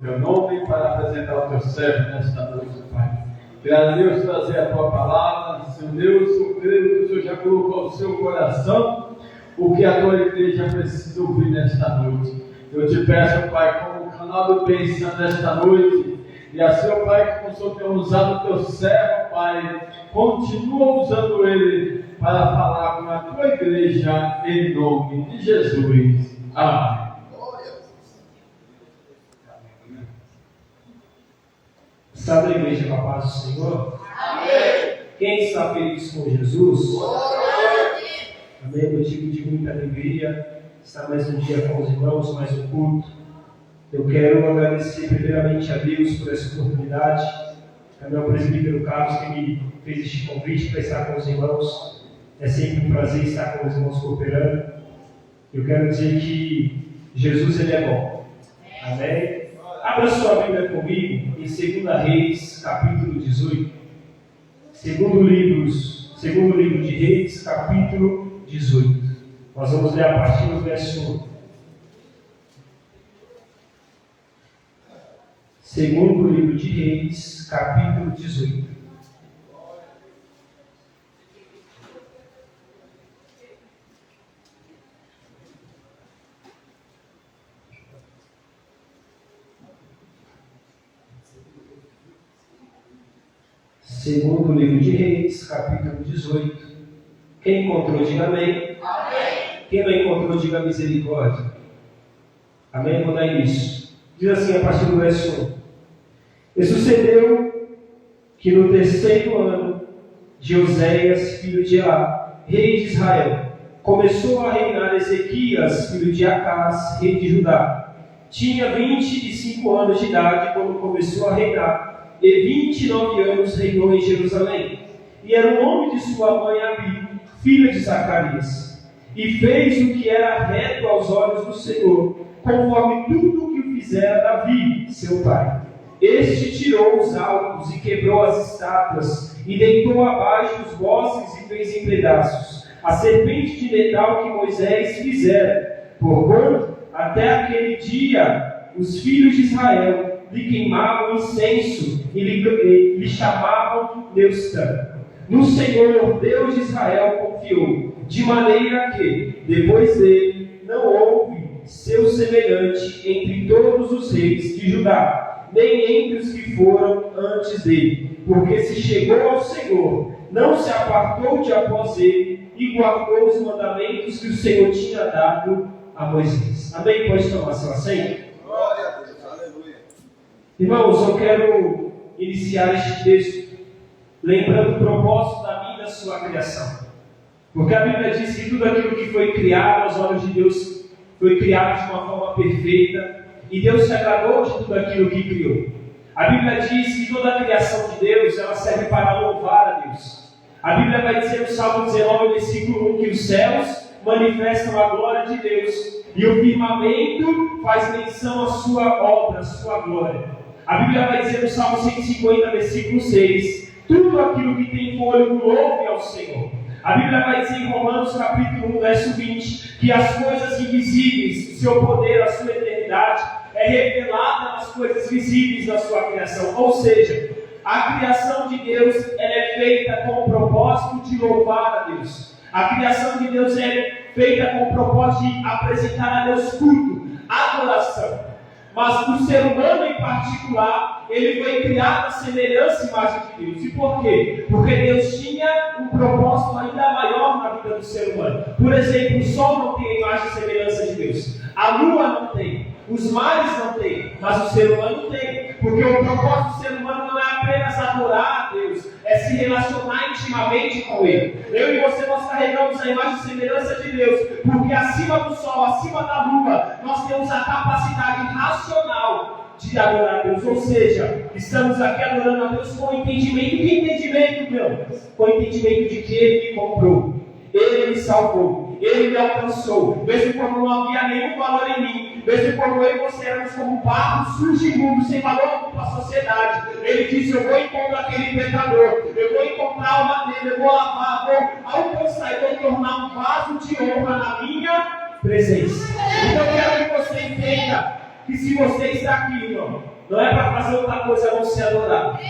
Meu nome para apresentar o teu servo nesta noite, Pai. Quero a Deus trazer a tua palavra. Senhor Deus, eu creio que o Senhor já colocou no seu coração o que a tua igreja precisa ouvir nesta noite. Eu te peço, Pai, como canal do bênção nesta noite, e assim, Pai, como o Senhor tem usado o teu servo, Pai, continua usando ele para falar com a tua igreja em nome de Jesus. Amém. Está na igreja com a paz do Senhor? Amém. Quem está feliz com Jesus? Amém. Motivo de muita alegria estar mais um dia com os irmãos, mais um culto. Eu quero agradecer primeiramente a Deus por essa oportunidade. Também ao presbítero Carlos que me fez este convite para estar com os irmãos. É sempre um prazer estar com os irmãos cooperando. Eu quero dizer que Jesus ele é bom. Amém. Abra sua Bíblia comigo em 2 Reis, capítulo 18. Segundo livro de Reis, capítulo 18. Nós vamos ler a partir do verso 1. Segundo livro de Reis, capítulo 18. Segundo livro de Reis, capítulo 18. Quem encontrou, diga amém. Amém. Quem não encontrou, diga misericórdia. Amém? Vou dar início. Diz assim a partir do verso 1. E sucedeu que no terceiro ano de Oséias, filho de Elá, rei de Israel, começou a reinar Ezequias, filho de Acás, rei de Judá. Tinha 25 anos de idade quando começou a reinar. E 29 anos reinou em Jerusalém. E era o nome de sua mãe Abi, filha de Zacarias. E fez o que era reto aos olhos do Senhor, conforme tudo o que fizera Davi, seu pai. Este tirou os altos e quebrou as estátuas, e deitou abaixo os bosques e fez em pedaços a serpente de metal que Moisés fizera. Porquanto, até aquele dia, os filhos de Israel lhe queimavam incenso e lhe chamavam Neustã. No Senhor, Deus de Israel, confiou, de maneira que, depois dele, não houve seu semelhante entre todos os reis de Judá, nem entre os que foram antes dele, porque se chegou ao Senhor, não se apartou de após ele, e guardou os mandamentos que o Senhor tinha dado a Moisés. Amém? Pode tomar seu assento? Glória a Deus, aleluia. Irmãos, eu quero iniciar este texto lembrando o propósito da minha e da sua criação. Porque a Bíblia diz que tudo aquilo que foi criado aos olhos de Deus foi criado de uma forma perfeita, e Deus se agradou de tudo aquilo que criou. A Bíblia diz que toda a criação de Deus ela serve para louvar a Deus. A Bíblia vai dizer no Salmo 19, versículo 1, que os céus manifestam a glória de Deus e o firmamento faz menção à sua obra, à sua glória. A Bíblia vai dizer no Salmo 150, versículo 6, tudo aquilo que tem fôlego louve ao Senhor. A Bíblia vai dizer em Romanos capítulo 1, verso 20, que as coisas invisíveis, o seu poder, a sua eternidade, é revelada nas coisas visíveis da sua criação. Ou seja, a criação de Deus ela é feita com o propósito de louvar a Deus. A criação de Deus é feita com o propósito de apresentar a Deus culto, adoração. Mas o ser humano em particular, ele foi criado à semelhança e imagem de Deus. E por quê? Porque Deus tinha um propósito ainda maior na vida do ser humano. Por exemplo, o sol não tem a imagem e semelhança de Deus. A lua não tem. Os mares não têm, mas o ser humano tem. Porque o propósito do ser humano não é apenas adorar a Deus, é se relacionar intimamente com Ele. Eu e você, nós carregamos a imagem e semelhança de Deus, porque acima do sol, acima da lua, nós temos a capacidade racional de adorar a Deus. Ou seja, estamos aqui adorando a Deus com entendimento. Que entendimento, meu? Com entendimento de que Ele me comprou, Ele me salvou, Ele me alcançou, mesmo quando não havia nenhum valor em mim, mesmo quando eu e você éramos como barro sujo e imundo, sem valor para a sociedade. Ele disse, eu vou encontrar aquele pecador, eu vou encontrar a alma dele, eu vou lavar, vou alcançar e vou tornar um vaso de honra na minha presença. Então eu quero que você entenda que se você está aqui, irmão, não é para fazer outra coisa a não ser adorar.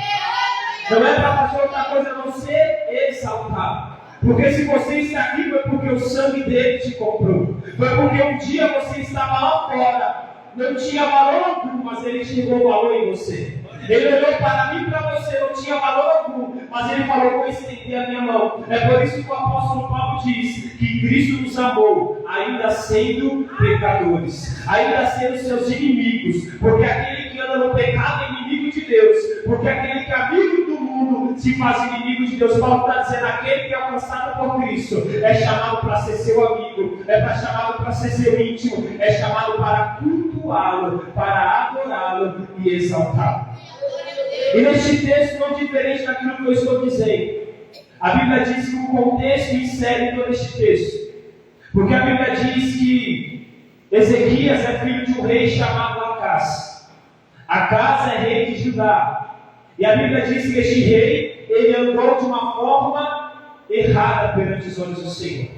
Não é para fazer outra coisa a não ser exaltar. Porque se você está aqui, foi porque o sangue dele te comprou. Foi porque um dia você estava lá fora, não tinha valor algum, mas ele chegou valor em você. Ele olhou para mim e para você, não tinha valor algum, mas ele falou: vou estender a minha mão. É por isso que o apóstolo Paulo diz que Cristo nos amou, ainda sendo pecadores, ainda sendo seus inimigos, porque aquele que anda no pecado é inimigo de Deus, porque aquele que é amigo do mundo se faz inimigo de Deus. Paulo está dizendo: aquele que é alcançado por Cristo é chamado para ser seu amigo, é chamado para ser seu íntimo, é chamado para cultuá-lo, para adorá-lo e exaltá-lo. E neste texto, não diferente daquilo que eu estou dizendo, a Bíblia diz que o contexto insere todo este texto, porque a Bíblia diz que Ezequias é filho de um rei chamado Acás. Acás é rei de Judá, e a Bíblia diz que este rei, ele andou de uma forma errada perante os olhos do Senhor.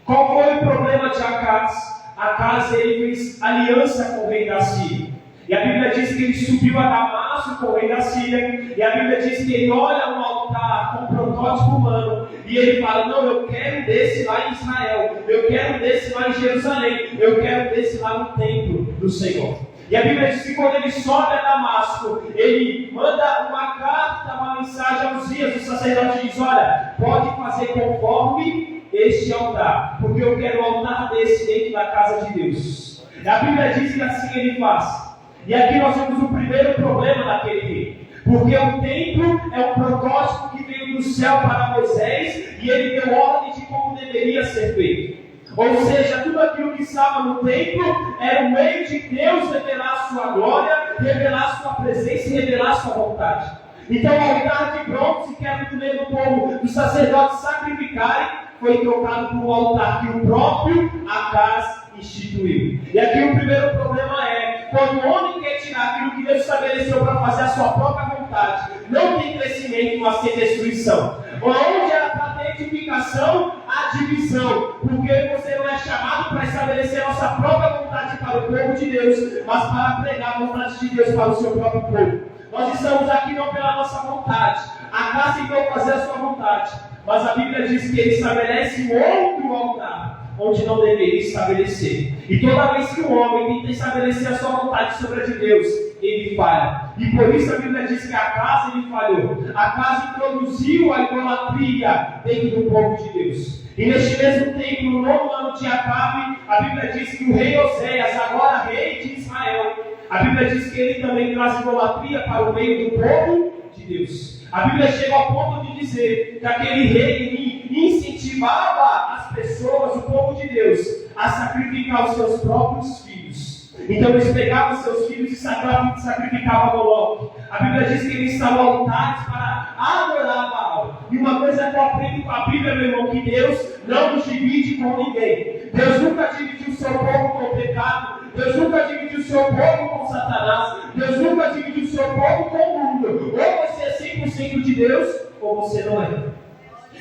Qual foi o problema de Acás? Acás, ele fez aliança com o rei da Síria. E a Bíblia diz que ele subiu a Damasco com o rei da Síria. E a Bíblia diz que ele olha um altar com um protótipo humano. E ele fala: não, eu quero desse lá em Israel. Eu quero desse lá em Jerusalém. Eu quero desse lá no templo do Senhor. E a Bíblia diz que quando ele sobe a Damasco, ele manda uma carta, uma mensagem a Uzias, o sacerdote, diz: olha, pode fazer conforme este altar, porque eu quero um altar desse dentro da casa de Deus. E a Bíblia diz que assim ele faz. E aqui nós temos o primeiro problema daquele rei, porque o templo é um protótipo que veio do céu para Moisés, e ele deu ordem de como deveria ser feito. Ou seja, tudo aquilo que estava no templo era o meio de Deus revelar a sua glória, revelar a sua presença e revelar a sua vontade. Então o altar de bronze, que era do meio do povo, dos sacerdotes sacrificarem, foi trocado por um altar que o próprio Acás instituiu. E aqui o primeiro problema é: quando o homem quer tirar aquilo que Deus estabeleceu para fazer a sua própria vontade, não tem crescimento, mas tem destruição. Onde era para ter edificação, há divisão, porque você não é chamado para estabelecer a nossa própria vontade para o povo de Deus, mas para pregar a vontade de Deus para o seu próprio povo. Nós estamos aqui não pela nossa vontade. Acá tentou fazer a sua vontade, mas a Bíblia diz que ele estabelece um outro altar onde não deveria estabelecer. E toda vez que o homem tenta estabelecer a sua vontade sobre a de Deus, ele falha. E por isso a Bíblia diz que Acás ele falhou. Acás introduziu a idolatria dentro do povo de Deus. E neste mesmo tempo, no 9º ano de Acabe, a Bíblia diz que o rei Oséias, agora rei de Israel, a Bíblia diz que ele também traz idolatria para o meio do povo de Deus. A Bíblia chega ao ponto de dizer que aquele rei incentivava as pessoas, o povo de Deus, a sacrificar os seus próprios filhos. Então eles pegavam seus filhos e sacrificavam a Moloque. A Bíblia diz que ele instalou altares para adorar Baal. E uma coisa que eu aprendo com a Bíblia, meu irmão, que Deus não nos divide com ninguém. Deus nunca dividiu o seu povo com o pecado. Deus nunca dividiu o seu povo com Satanás. Deus nunca dividiu o seu povo com o mundo. Ou você é 100% de Deus, ou você não é.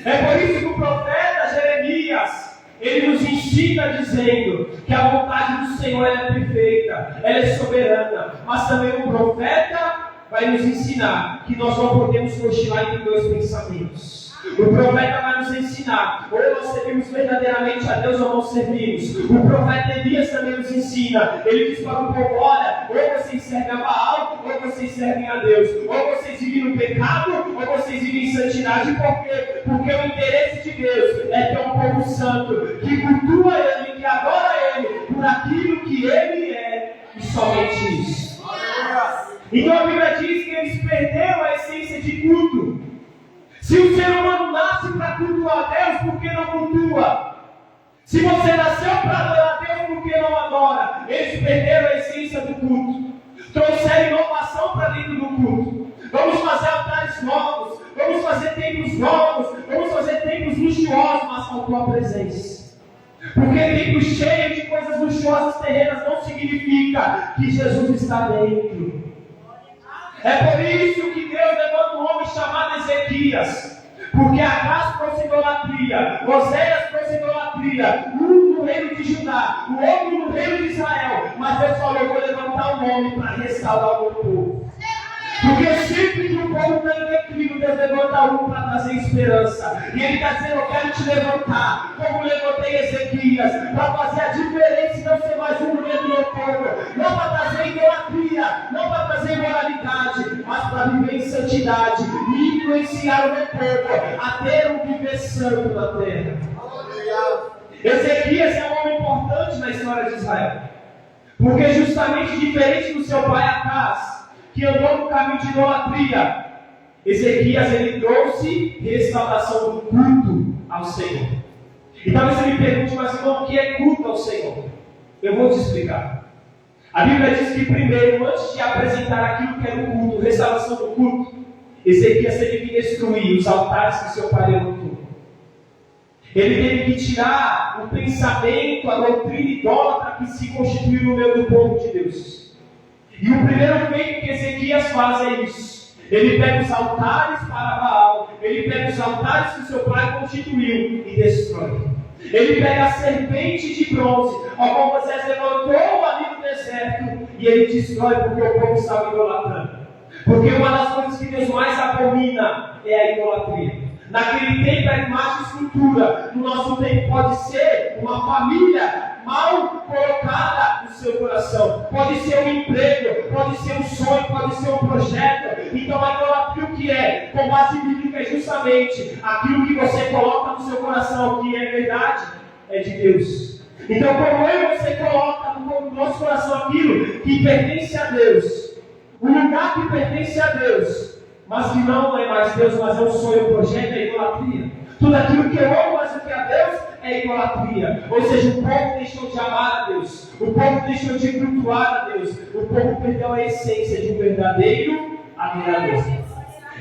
É por isso que o profeta Jeremias, ele nos ensina dizendo que a vontade do Senhor é perfeita, ela é soberana. Mas também o profeta vai nos ensinar que nós não podemos cochilar entre dois pensamentos. O profeta vai nos ensinar: ou nós servimos verdadeiramente a Deus ou não servimos. O profeta Elias também nos ensina. Ele diz para o povo: olha, ou vocês servem a Baal, ou vocês servem a Deus. Ou vocês vivem no pecado, ou vocês vivem em santidade. Por quê? Porque o interesse de Deus é ter um povo santo, que cultua Ele, que adora Ele, por aquilo que Ele é, e somente isso. Então a Bíblia diz que eles perderam a essência de culto. Se o ser humano nasce para cultuar a Deus, por que não cultua? Se você nasceu para adorar a Deus, por que não adora? Eles perderam a essência do culto. Trouxeram inovação para dentro do culto. Vamos fazer altares novos, vamos fazer templos novos, vamos fazer templos luxuosos, mas faltou a presença. Porque templo cheio de coisas luxuosas terrenas não significa que Jesus está dentro. É por isso que Deus levanta um homem chamado Ezequias, porque Acás trouxe idolatria, Oséias trouxe essa idolatria, um no reino de Judá, o outro no reino de Israel, mas Deus falou: eu vou levantar um homem para restaurar o meu povo. Porque sempre que o povo está em declínio, Deus levanta um para trazer esperança. E Ele está dizendo: eu quero te levantar, como levantei Ezequias, para fazer a diferença e não ser mais um no meio do meu povo. Não para trazer idolatria, não para trazer imoralidade, mas para viver em santidade e influenciar o meu povo a ter um viver santo na terra. Ezequias é um homem importante na história de Israel, porque justamente diferente do seu pai Acaz, que andou no caminho de idolatria, Ezequias ele trouxe restauração do culto ao Senhor. E talvez você me pergunte: mas irmão, o que é culto ao Senhor? Eu vou te explicar. A Bíblia diz que primeiro, antes de apresentar aquilo que era o culto, restauração do culto, Ezequias teve que destruir os altares que seu pai levantou. Ele teve que tirar o pensamento, a doutrina idólatra que se constituiu no meio do povo de Deus. E o primeiro feito que Ezequias faz é isso. Ele pega os altares para Baal, ele pega os altares que seu pai constituiu e destrói. Ele pega a serpente de bronze, a qual Moisés levantou ali no deserto, e ele destrói porque o povo estava idolatrando. Porque uma das coisas que Deus mais abomina é a idolatria. Naquele tempo era imagem e escultura. No nosso tempo pode ser uma família mal colocada no seu coração. Pode ser um emprego, pode ser um sonho, pode ser um projeto. Então a idolatria o que é? Com base bíblica é justamente aquilo que você coloca no seu coração, que é verdade, é de Deus. Então como eu e você coloca no nosso coração aquilo que pertence a Deus, um lugar que pertence a Deus, mas que não é mais Deus, mas é um sonho, um projeto, é idolatria. Tudo aquilo que eu amo mais do que a Deus é idolatria. Ou seja, o povo deixou de amar a Deus, o povo deixou de cultuar a Deus, o povo perdeu a essência de um verdadeiro adorador.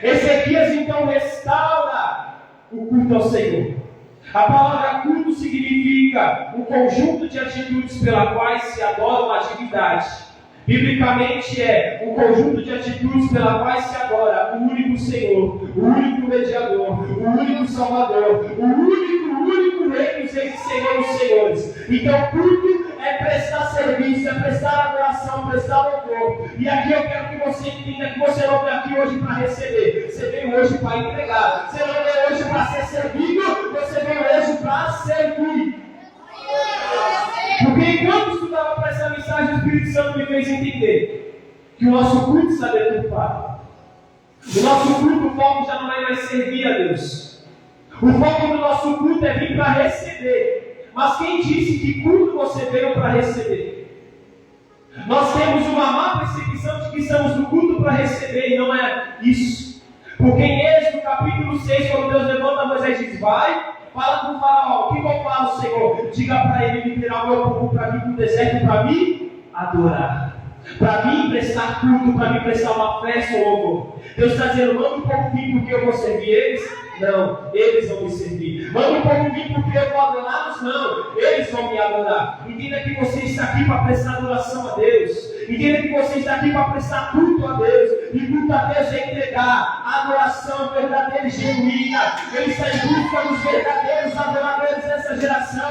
Ezequias então restaura o culto ao Senhor. A palavra culto significa um conjunto de atitudes pela quais se adora uma divindade. Biblicamente é um conjunto de atitudes pela qual se adora o único Senhor, o único mediador, o único Salvador, o único Rei dos Reis e Senhor dos Senhores. Então, culto é prestar serviço, é prestar adoração, prestar louvor. E aqui eu quero que você entenda que você não veio aqui hoje para receber, você veio hoje para entregar. Você não veio hoje para ser servido, você veio hoje para servir. Porque enquanto eu estudava para essa mensagem, o Espírito Santo me fez entender que o nosso culto está deturpado. O nosso culto, o foco já não é mais servir a Deus. O foco do nosso culto é vir para receber. Mas quem disse que culto você veio para receber? Nós temos uma má percepção de que estamos no culto para receber, e não é isso. Porque em Êxodo capítulo 6, quando Deus levanta Moisés e diz: vai, fala com o faraó. O que eu falo, Senhor? Diga para ele liberar o meu povo para vir para o deserto, para me adorar, para mim prestar culto, para mim prestar uma festa ou louvor. Deus está dizendo: manda o povo vir porque eu vou servir eles. Não, eles vão me servir. Manda o povo vir porque eu vou adorá-los. Não, eles vão me adorar. Entenda que você está aqui para prestar adoração a Deus. Entenda que você está aqui para prestar culto a Deus. E culto a Deus é entregar a adoração verdadeira e genuína. Ele está em busca dos verdadeiros adoradores dessa geração.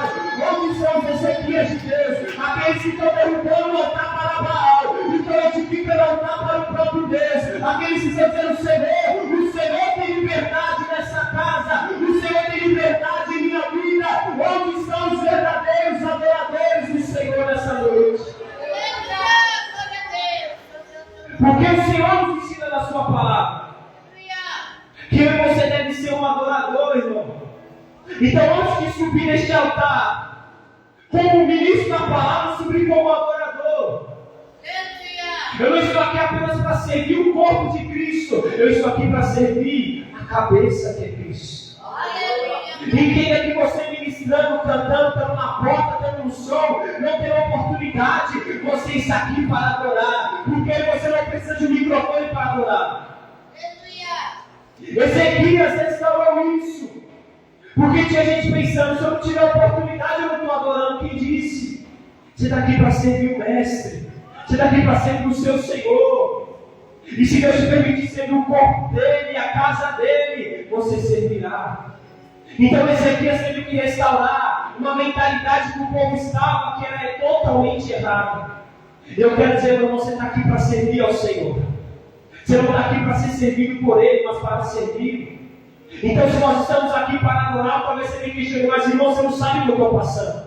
Onde são os Ezequias de Deus? Aqueles que estão derrubando o altar para Baal e estão edificando o altar para o próprio Deus. Aqueles que estão dizendo: o Senhor tem liberdade nessa casa, o Senhor tem liberdade em minha vida. Onde estão os verdadeiros adoradores do Senhor nessa noite? Porque o Senhor nos ensina na sua palavra que você deve ser um adorador, irmão. Então, antes de subir neste altar, como ministro da palavra, subir como adorador. Eu não estou aqui apenas para servir o corpo de Cristo, eu estou aqui para servir a cabeça que é Cristo. Entenda que você ministrando, cantando, estando na porta, dando um som, não tem oportunidade. Você está aqui para adorar, porque você não precisa de um microfone para adorar. Ezequias restaurou isso, porque tinha gente pensando: se eu não tiver oportunidade, eu não estou adorando. Quem disse? Você está aqui para servir o Mestre, você está aqui para servir o seu Senhor. E se Deus te permitir servir o corpo dele, a casa dele, você servirá. Então Ezequias teve que restaurar uma mentalidade que o povo estava, que era totalmente errada. Eu quero dizer, meu irmão, você está aqui para servir ao Senhor. Você não está aqui para ser servido por Ele, mas para servir. Então, se nós estamos aqui para adorar, talvez você me questione, mas irmão, você não sabe o que eu estou passando.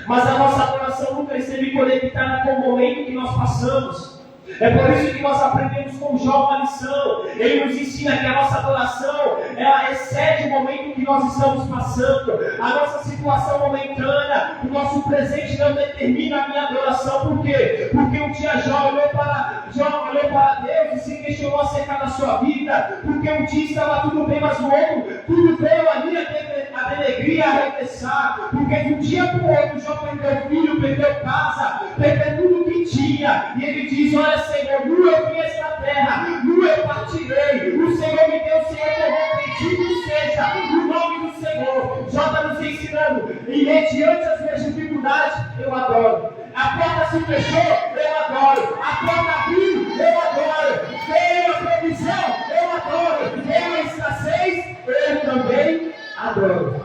Mas a nossa adoração nunca esteve conectada com o momento que nós passamos. É por isso que nós aprendemos com Jó uma lição. Ele nos ensina que a nossa adoração, ela excede o momento que nós estamos passando. A nossa situação momentânea, o nosso presente não determina a minha adoração. Por quê? Porque um dia Jó olhou para Deus e se questionou acerca da sua vida. Porque um dia estava tudo bem, mas no outro tudo veio ali a denegrir, a arremessar. Porque de um dia para o outro Jó perdeu filho, perdeu casa, perdeu tudo que tinha. E ele diz: olha, Senhor, nu eu vim esta terra, nu eu partirei. O Senhor me deu, o Senhor tomou, bendito seja o nome do Senhor. Jó está nos ensinando, e mediante as minhas dificuldades, eu adoro. A porta se fechou, eu adoro. A porta abriu, eu adoro. Veio a provisão, eu adoro. Veio a escassez, eu também adoro.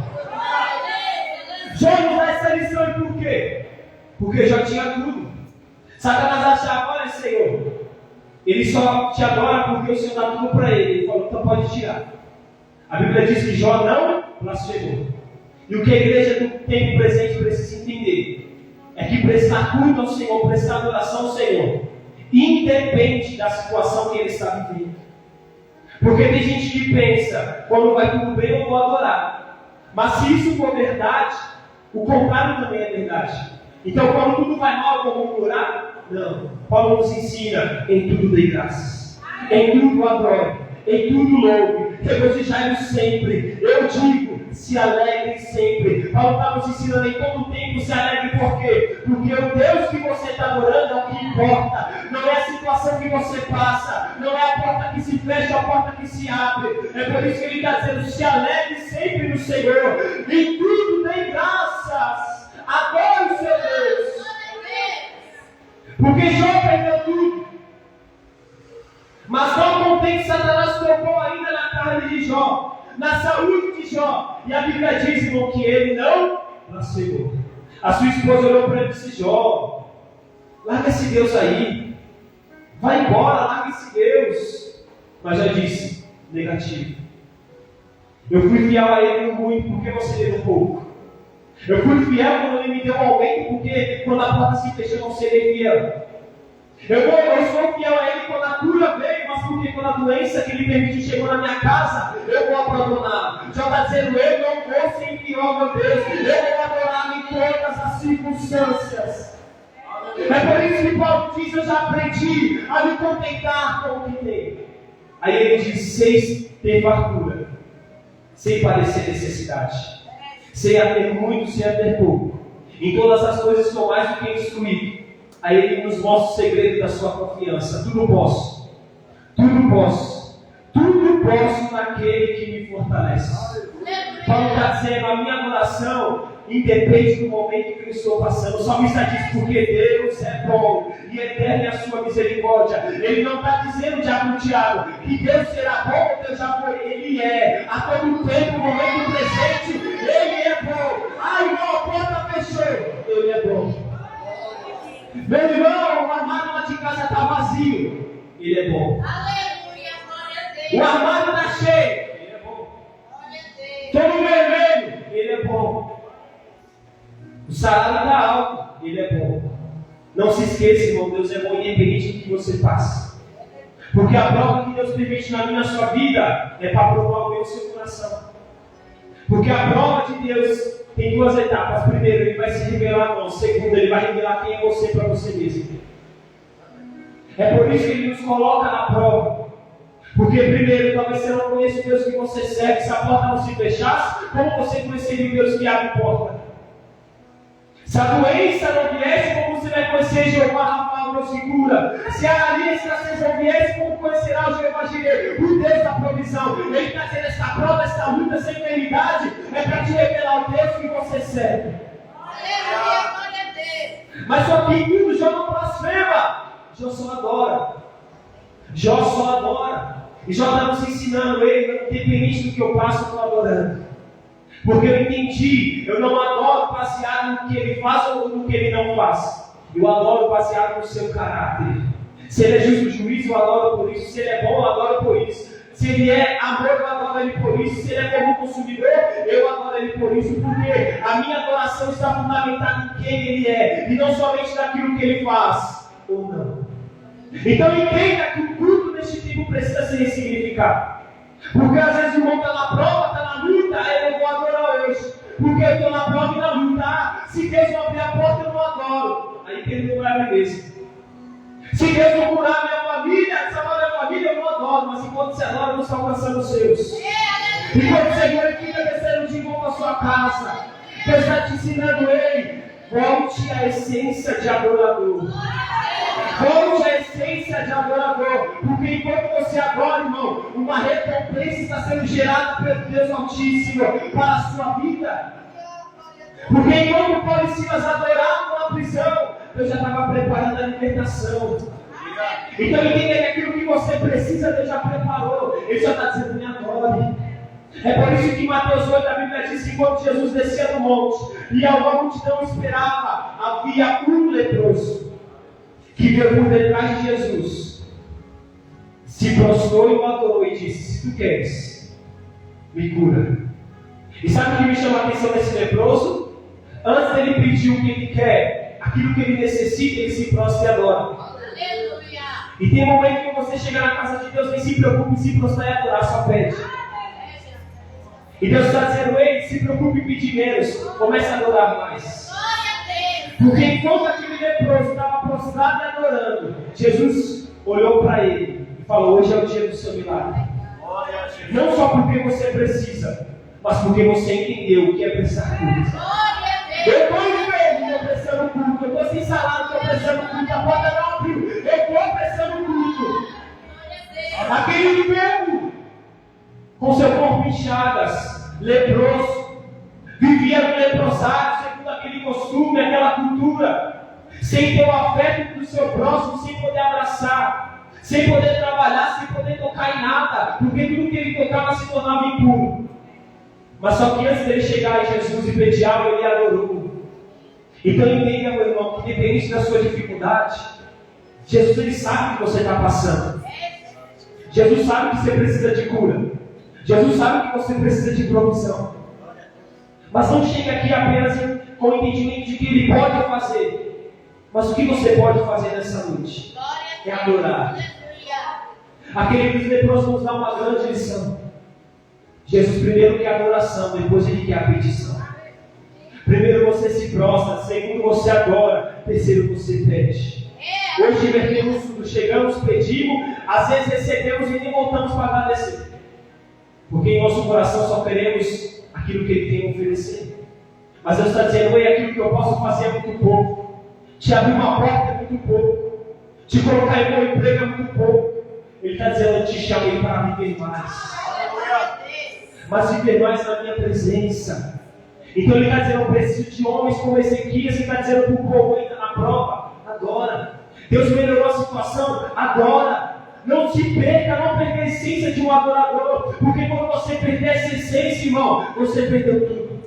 Jó nos dá essa lição, e por quê? Porque Jó tinha tudo. Satanás achava: olha, Senhor, ele só te adora porque o Senhor dá tudo para ele. Ele falou: então pode tirar. A Bíblia diz que Jó não blasfemou. E o que a igreja do tempo presente precisa entender é que prestar culto ao Senhor, prestar adoração ao Senhor, independe da situação que ele está vivendo. Porque tem gente que pensa: quando vai tudo bem eu vou adorar. Mas se isso for verdade, o contrário também é verdade. Então, quando tudo vai mal, eu vou murmurar? Não. Paulo nos ensina: em tudo dê graças, em tudo adore, em tudo louve, regozijai-vos sempre. Eu digo: se alegre sempre. Paulo está nos ensinando: em todo tempo se alegre. Por quê? Porque o Deus que você está adorando é o que importa. Não é a situação que você passa, não é a porta que se fecha, é a porta que se abre. É por isso que ele está dizendo: se alegre sempre no Senhor, em tudo dê graças. Adore o seu Deus. Porque Jó perdeu tudo. Mas não contente, Satanás tocou ainda na carne de Jó, na saúde de Jó. E a Bíblia diz, irmão, que ele não blasfemou. A sua esposa olhou para ele e disse: Jó, larga esse Deus aí. Vai embora, larga esse Deus. Mas já disse: negativo. Eu fui fiel a ele no muito, porque você deu pouco. Eu fui fiel quando ele me deu um aumento, porque quando a porta se fechou, eu não serei fiel. Eu sou fiel a ele quando a cura veio, mas porque quando a doença que ele permitiu chegou na minha casa, eu vou abandonar. Já está dizendo: eu não vou ser fiel, meu Deus. Eu vou adorar em todas as circunstâncias. É por isso que Paulo diz: eu já aprendi a me contentar com o que tenho. Aí ele diz: sem ter fartura, sem padecer necessidade, sem a ter muito, sem a ter pouco, em todas as coisas sou mais do que instruído. Aí ele nos mostra o segredo da sua confiança: tudo posso, tudo posso, tudo posso naquele que me fortalece. Paulo está dizendo: a minha adoração independe do momento que eu estou passando. O salmista diz: porque Deus é bom e eterna é a sua misericórdia. Ele não está dizendo, Tiago, que Deus será bom ou Deus já foi. Ele é, a todo tempo, no momento presente, Ele é bom. Ai, não, a porta fechou, Ele é bom. Meu irmão, o armário lá de casa está vazio, Ele é bom. Aleluia, glória a Deus. O armário está cheio, Ele é bom. Glória a Deus. Estou no vermelho, Ele é bom. O salário está alto, Ele é bom. Não se esqueça, irmão, Deus é bom independente do que você passa. Porque a prova que Deus permite na minha, na sua vida, é para provar o meu seu coração. Porque a prova de Deus tem duas etapas. Primeiro, Ele vai se revelar a nós. Segundo, Ele vai revelar quem é você para você mesmo. É por isso que Ele nos coloca na prova. Porque primeiro, talvez você não conheça o Deus que você serve. Se a porta não se fechasse, como você conheceria o Deus que abre porta? Se a doença não viesse, como você vai conhecer Jeová Rafa, Deus que cura? Se a escassez não viesse, como conhecerá o Jeová Jireh, o Deus da provisão? Ele está dizendo: esta prova, esta luta, essa enfermidade é para te revelar o Deus que você serve. Aleluia, glória a Deus. Mas só que em tudo Jó não blasfema. Jó só adora. Jó só adora. E Jó está nos ensinando: ele, independente do que eu passo, eu estou adorando. Porque eu entendi, eu não adoro baseado no que ele faz ou no que ele não faz. Eu adoro baseado no seu caráter. Se ele é justo juiz, eu adoro por isso. Se ele é bom, eu adoro por isso. Se ele é amor, eu adoro ele por isso. Se ele é bom consumidor, eu adoro ele por isso. Porque a minha adoração está fundamentada em quem ele é. E não somente naquilo que ele faz ou não. Então entenda que o culto neste tempo precisa ser ressignificado. Porque às vezes o irmão está na prova, está na luta, aí eu vou adorar hoje. Porque eu estou na prova e na luta. Se Deus não abrir a porta, eu não adoro. Aí ele não vai mesmo. Se Deus não curar minha família, salvar minha família, eu não adoro. Mas enquanto você adora, eu não estou alcançando os seus. Enquanto você glorifica, descendo de volta à sua casa. Deus está te ensinando, ei, volte à essência de adorador. Volte à essência de adorador. Porque enquanto você adora, irmão, uma recompensa está sendo gerada pelo Deus Altíssimo para a sua vida. Porque enquanto Paulo e Silas adoravam na prisão, Deus já estava preparando a libertação. Então entenda que aquilo que você precisa, Deus já preparou. Ele já está dizendo, me adore. É por isso que em Mateus 8 a Bíblia diz que quando Jesus descia do monte e a multidão esperava, havia um leproso que veio por detrás de Jesus, se prostrou e o adorou e disse, se tu queres, me cura. E sabe o que me chama a atenção nesse leproso? Antes dele pedir o que ele quer, aquilo que ele necessita, ele se prostra e adora. Aleluia. E tem um momento que você chega na casa de Deus, nem se preocupe em se prostrar e adorar, só pede. E Deus está dizendo, ei, se preocupe em pedir menos, comece a adorar mais. Porque enquanto aquele leproso estava prostrado e adorando, Jesus olhou para ele e falou, hoje é o dia do seu milagre. Não só porque você precisa, mas porque você entendeu o que é prestar culto. Eu estou enfermo, estou prestando culto. Eu estou sem salário, estou prestando culto. A porta não abriu, eu estou prestando culto. Aquele enfermo, com seu corpo em chagas, leproso, vivia no leprosário, segundo aquele costume, aquela cultura, sem ter o afeto do seu próximo, sem poder abraçar, sem poder trabalhar, sem poder tocar em nada, porque tudo que ele tocava se tornava impuro. Mas só que antes dele chegar em Jesus e pedir algo, ele adorou. Então entenda, meu irmão, que independente da sua dificuldade, Jesus ele sabe o que você está passando. Jesus sabe que você precisa de cura. Jesus sabe que você precisa de provisão. Mas não chegue aqui apenas com o entendimento de que ele pode fazer. Mas o que você pode fazer nessa noite? É adorar. Aquele dos leprosos nos dá uma grande lição. Jesus primeiro quer a adoração, depois ele quer a petição. Primeiro você se prostra, segundo você adora, terceiro você pede. Hoje invertemos tudo, chegamos, pedimos, às vezes recebemos e nem voltamos para agradecer. Porque em nosso coração só queremos aquilo que ele tem a oferecer. Mas Deus está dizendo, ei, aquilo que eu posso fazer é muito pouco. Te abrir uma porta é muito pouco. Te colocar em bom emprego é muito pouco. Ele está dizendo, eu te chamei para viver mais. Mas viver mais na minha presença. Então ele está dizendo, eu preciso de homens como Ezequias. Ele está dizendo para o povo ainda na prova, adora. Deus melhorou a situação, adora. Não se perca, não perca a essência de um adorador. Porque quando você perder essa essência, irmão, você perdeu tudo.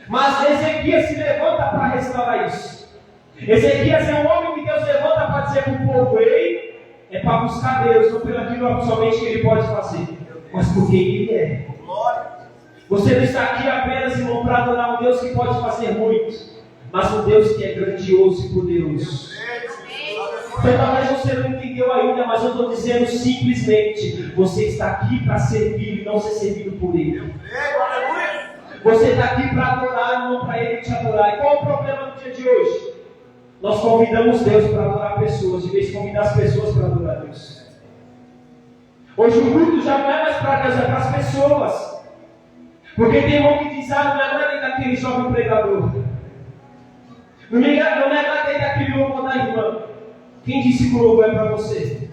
Mas Ezequias se levanta para restaurar isso. Ezequias é um homem que Deus levanta para dizer para o povo, ei, é para buscar Deus, não pelo aquilo somente que ele pode fazer, mas por quem ele é. Você não está aqui apenas, irmão, para adorar um Deus que pode fazer muito, mas um Deus que é grandioso e poderoso. Então talvez você não entendeu ainda, mas eu estou dizendo simplesmente, você está aqui para servir e não ser servido por Ele. Você está aqui para adorar e não para Ele te adorar. E qual é o problema no dia de hoje? Nós convidamos Deus para adorar pessoas, em vez de convidar as pessoas para adorar Deus. Hoje o culto já não é mais para Deus, é para as pessoas. Porque tem irmão que diz, não me agradei daquele jovem pregador. Não me agradei daquele louvor da irmã. Quem disse que o louvor é para você?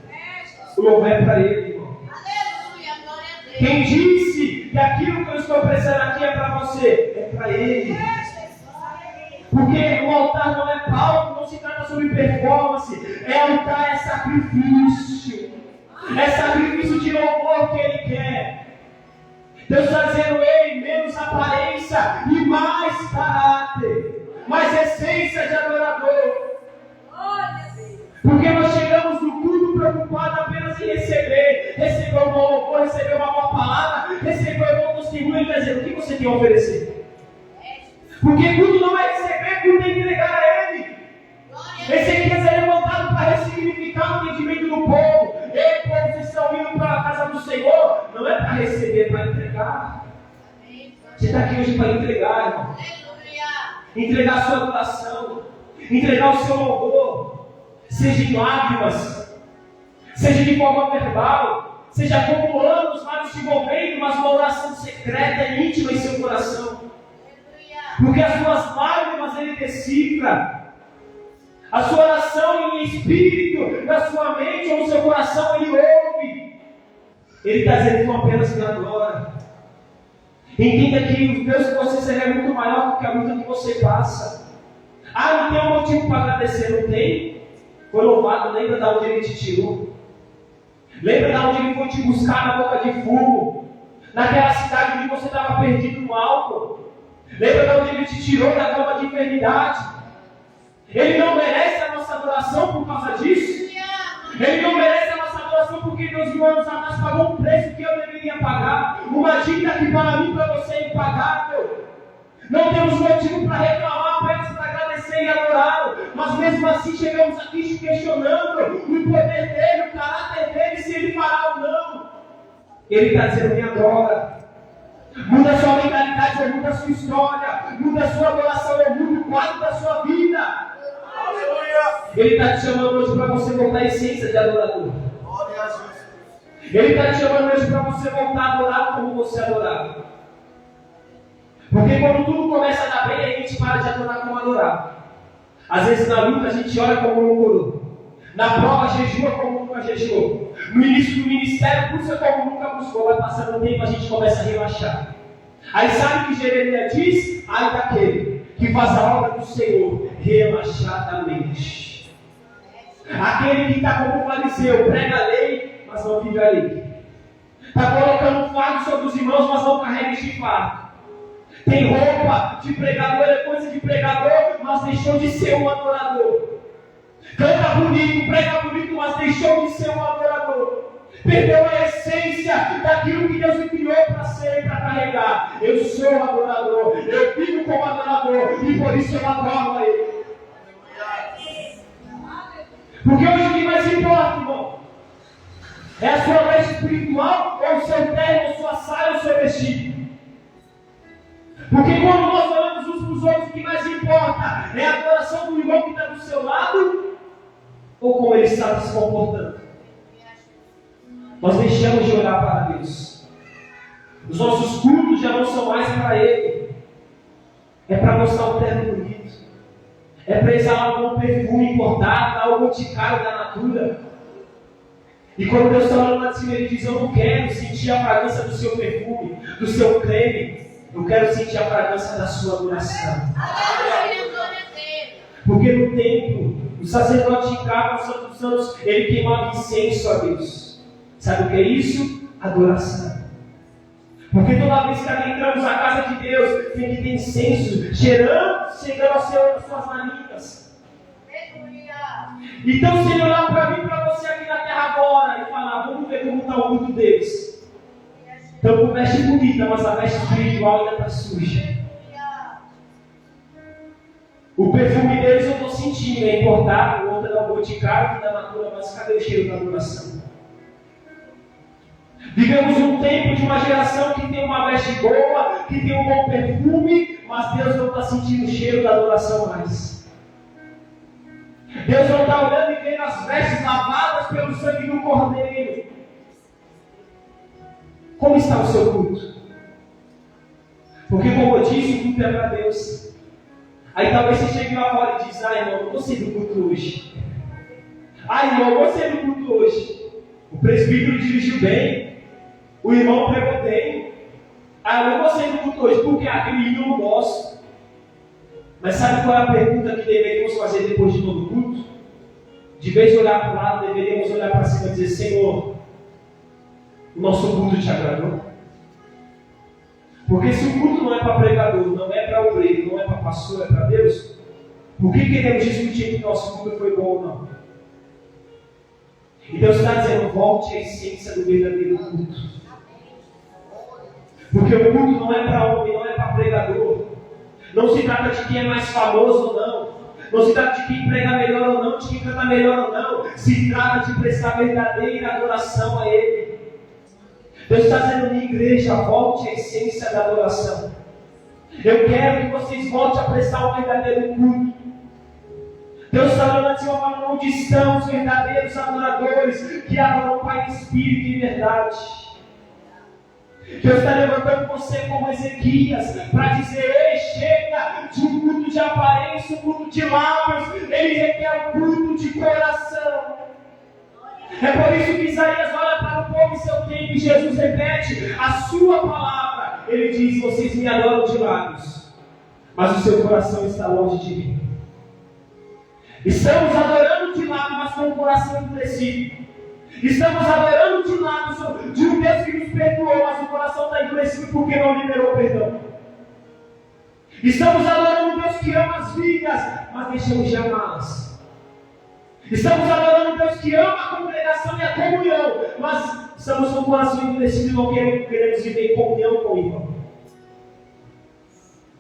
O louvor é para ele, irmão. Quem disse que aquilo que eu estou precisando aqui é para você? É para ele. Porque o altar não é palco, não se trata sobre performance. Altar é sacrifício. É sacrifício de louvor que ele quer. Deus está dizendo, ei, apenas em receber um bom louvor, receber uma boa palavra, receber um bom testemunho. Ele está dizendo: o que você tem a oferecer? Porque tudo não é receber, tudo é entregar a Ele. Ezequias é levantado para ressignificar o entendimento do povo. Ei, povo, vocês estão indo para a casa do Senhor, não é para receber, é para entregar. Você está aqui hoje para entregar, irmão. Entregar a sua adoração, entregar o seu louvor, seja em lágrimas, seja de forma verbal, seja acumulando os lábios te envolvendo, mas uma oração secreta e íntima em seu coração. Porque as suas lágrimas Ele decifra. A sua oração em espírito, na sua mente ou no seu coração, Ele ouve. Ele está dizendo: não apenas me adora. Entenda que o Deus que você serve é muito maior do que a luta que você passa. Não tem um motivo para agradecer, não tem? Foi louvado, lembra de onde Ele te tirou. Lembra de onde Ele foi te buscar na boca de fumo. Naquela cidade onde você estava perdido no álcool. Lembra de onde Ele te tirou da cama de enfermidade. Ele não merece a nossa adoração por causa disso. Ele não merece a nossa adoração porque Deus, mil anos atrás, pagou um preço que eu deveria pagar. Uma dívida que para mim e para você é impagável. Não temos motivo para reclamar, apenas para agradecer e adorá-lo. Mas mesmo assim chegamos aqui questionando o poder dele, o caráter dele, se ele fará ou não. Ele está dizendo: me adora. Muda a sua mentalidade, ou muda a sua história. Muda a sua adoração, ou muda o quadro da sua vida. Ele está te chamando hoje para você voltar à essência de adorador. Ele está te chamando hoje para você voltar a adorar como você adorava. Porque quando tudo começa a dar bem, a gente para de adorar como adorava. Às vezes na luta a gente ora como não orou. Na prova jejua como nunca jejuou. No início do ministério busca como nunca buscou. Vai passando o tempo, a gente começa a relaxar. Aí sabe o que Jeremias diz? Ai daquele que faz a obra do Senhor relaxadamente. Aquele que está como fariseu, prega a lei, mas não vive a lei. Está colocando um fardo sobre os irmãos, mas não carrega este fardo. Tem roupa de pregador, é coisa de pregador, mas deixou de ser um adorador. Canta bonito, prega bonito, mas deixou de ser um adorador. Perdeu a essência daquilo que Deus me criou para ser e para carregar. Eu sou um adorador, eu vivo como adorador e por isso eu adoro a Ele. Porque hoje o que mais importa, irmão, é a sua veste espiritual, ou o seu terno, ou sua saia, ou o seu vestido. Porque quando nós olhamos uns para os outros, o que mais importa é a adoração do irmão que está do seu lado, ou como ele está se comportando. Nós deixamos de olhar para Deus. Os nossos cultos já não são mais para Ele. É para mostrar o terno bonito. É para exalar um perfume importado, dar o boticário da natura. E quando Deus está olhando lá de cima, Ele diz: eu não quero sentir a fragrância do seu perfume, do seu creme. Eu quero sentir a fragrância da sua adoração. Porque no templo, o sacerdote entrava no Santo dos Santos, ele queimava incenso a Deus. Sabe o que é isso? Adoração. Porque toda vez que adentramos a casa de Deus, tem que ter incenso chegando às suas narinas. Então, se ele olhar para mim, para você aqui na terra agora, e falar: vamos ver como está o culto deles. Então, com veste bonita, mas a veste espiritual ainda está suja. O perfume deles eu estou sentindo, é importado, o outro é da boticário, da natura, mas cadê o cheiro da adoração? Vivemos um tempo de uma geração que tem uma veste boa, que tem um bom perfume, mas Deus não está sentindo o cheiro da adoração mais. Deus não está olhando e vendo as vestes lavadas pelo sangue do Cordeiro. Como está o seu culto? Porque, como eu disse, o culto é para Deus. Aí talvez você chegue lá fora e diz: irmão, eu gostei do culto hoje. Irmão, eu gostei do culto hoje. O presbítero dirigiu bem. O irmão pregou bem. Eu não gostei do culto hoje, porque aquele hino eu não gosto. Mas sabe qual é a pergunta que deveríamos fazer depois de todo o culto? De vez de olhar para o lado, deveríamos olhar para cima e dizer: Senhor, o nosso culto te agradou? Porque se o culto não é para pregador, não é para obreiro, não é para pastor, é para Deus, por que queremos discutir que o nosso culto foi bom ou não? E Deus está dizendo, volte à essência do verdadeiro culto. Porque o culto não é para homem, não é para pregador. Não se trata de quem é mais famoso ou não. Não se trata de quem prega melhor ou não, de quem canta melhor ou não. Se trata de prestar verdadeira adoração a Ele. Deus está dizendo, minha igreja, volte à essência da adoração. Eu quero que vocês voltem a prestar um verdadeiro culto. Deus está falando assim, onde estão os verdadeiros adoradores que adoram o Pai em espírito e em verdade. Deus está levantando você como Ezequias para dizer, ei, chega de um culto de aparência, um culto de lábios, ele requer um culto de coração. É por isso que Isaías olha para o povo em seu tempo e Jesus repete a sua palavra. Ele diz, vocês me adoram de lábios, mas o seu coração está longe de mim. Estamos adorando de lábios, mas com o coração endurecido. Estamos adorando de lábios de um Deus que nos perdoou, mas o coração está endurecido porque não liberou perdão. Estamos adorando um Deus que ama as vidas, mas deixamos de amá-las. Estamos adorando um Deus que ama a congregação e a comunhão, mas estamos com o coração endurecido e não queremos viver em comunhão com o irmão.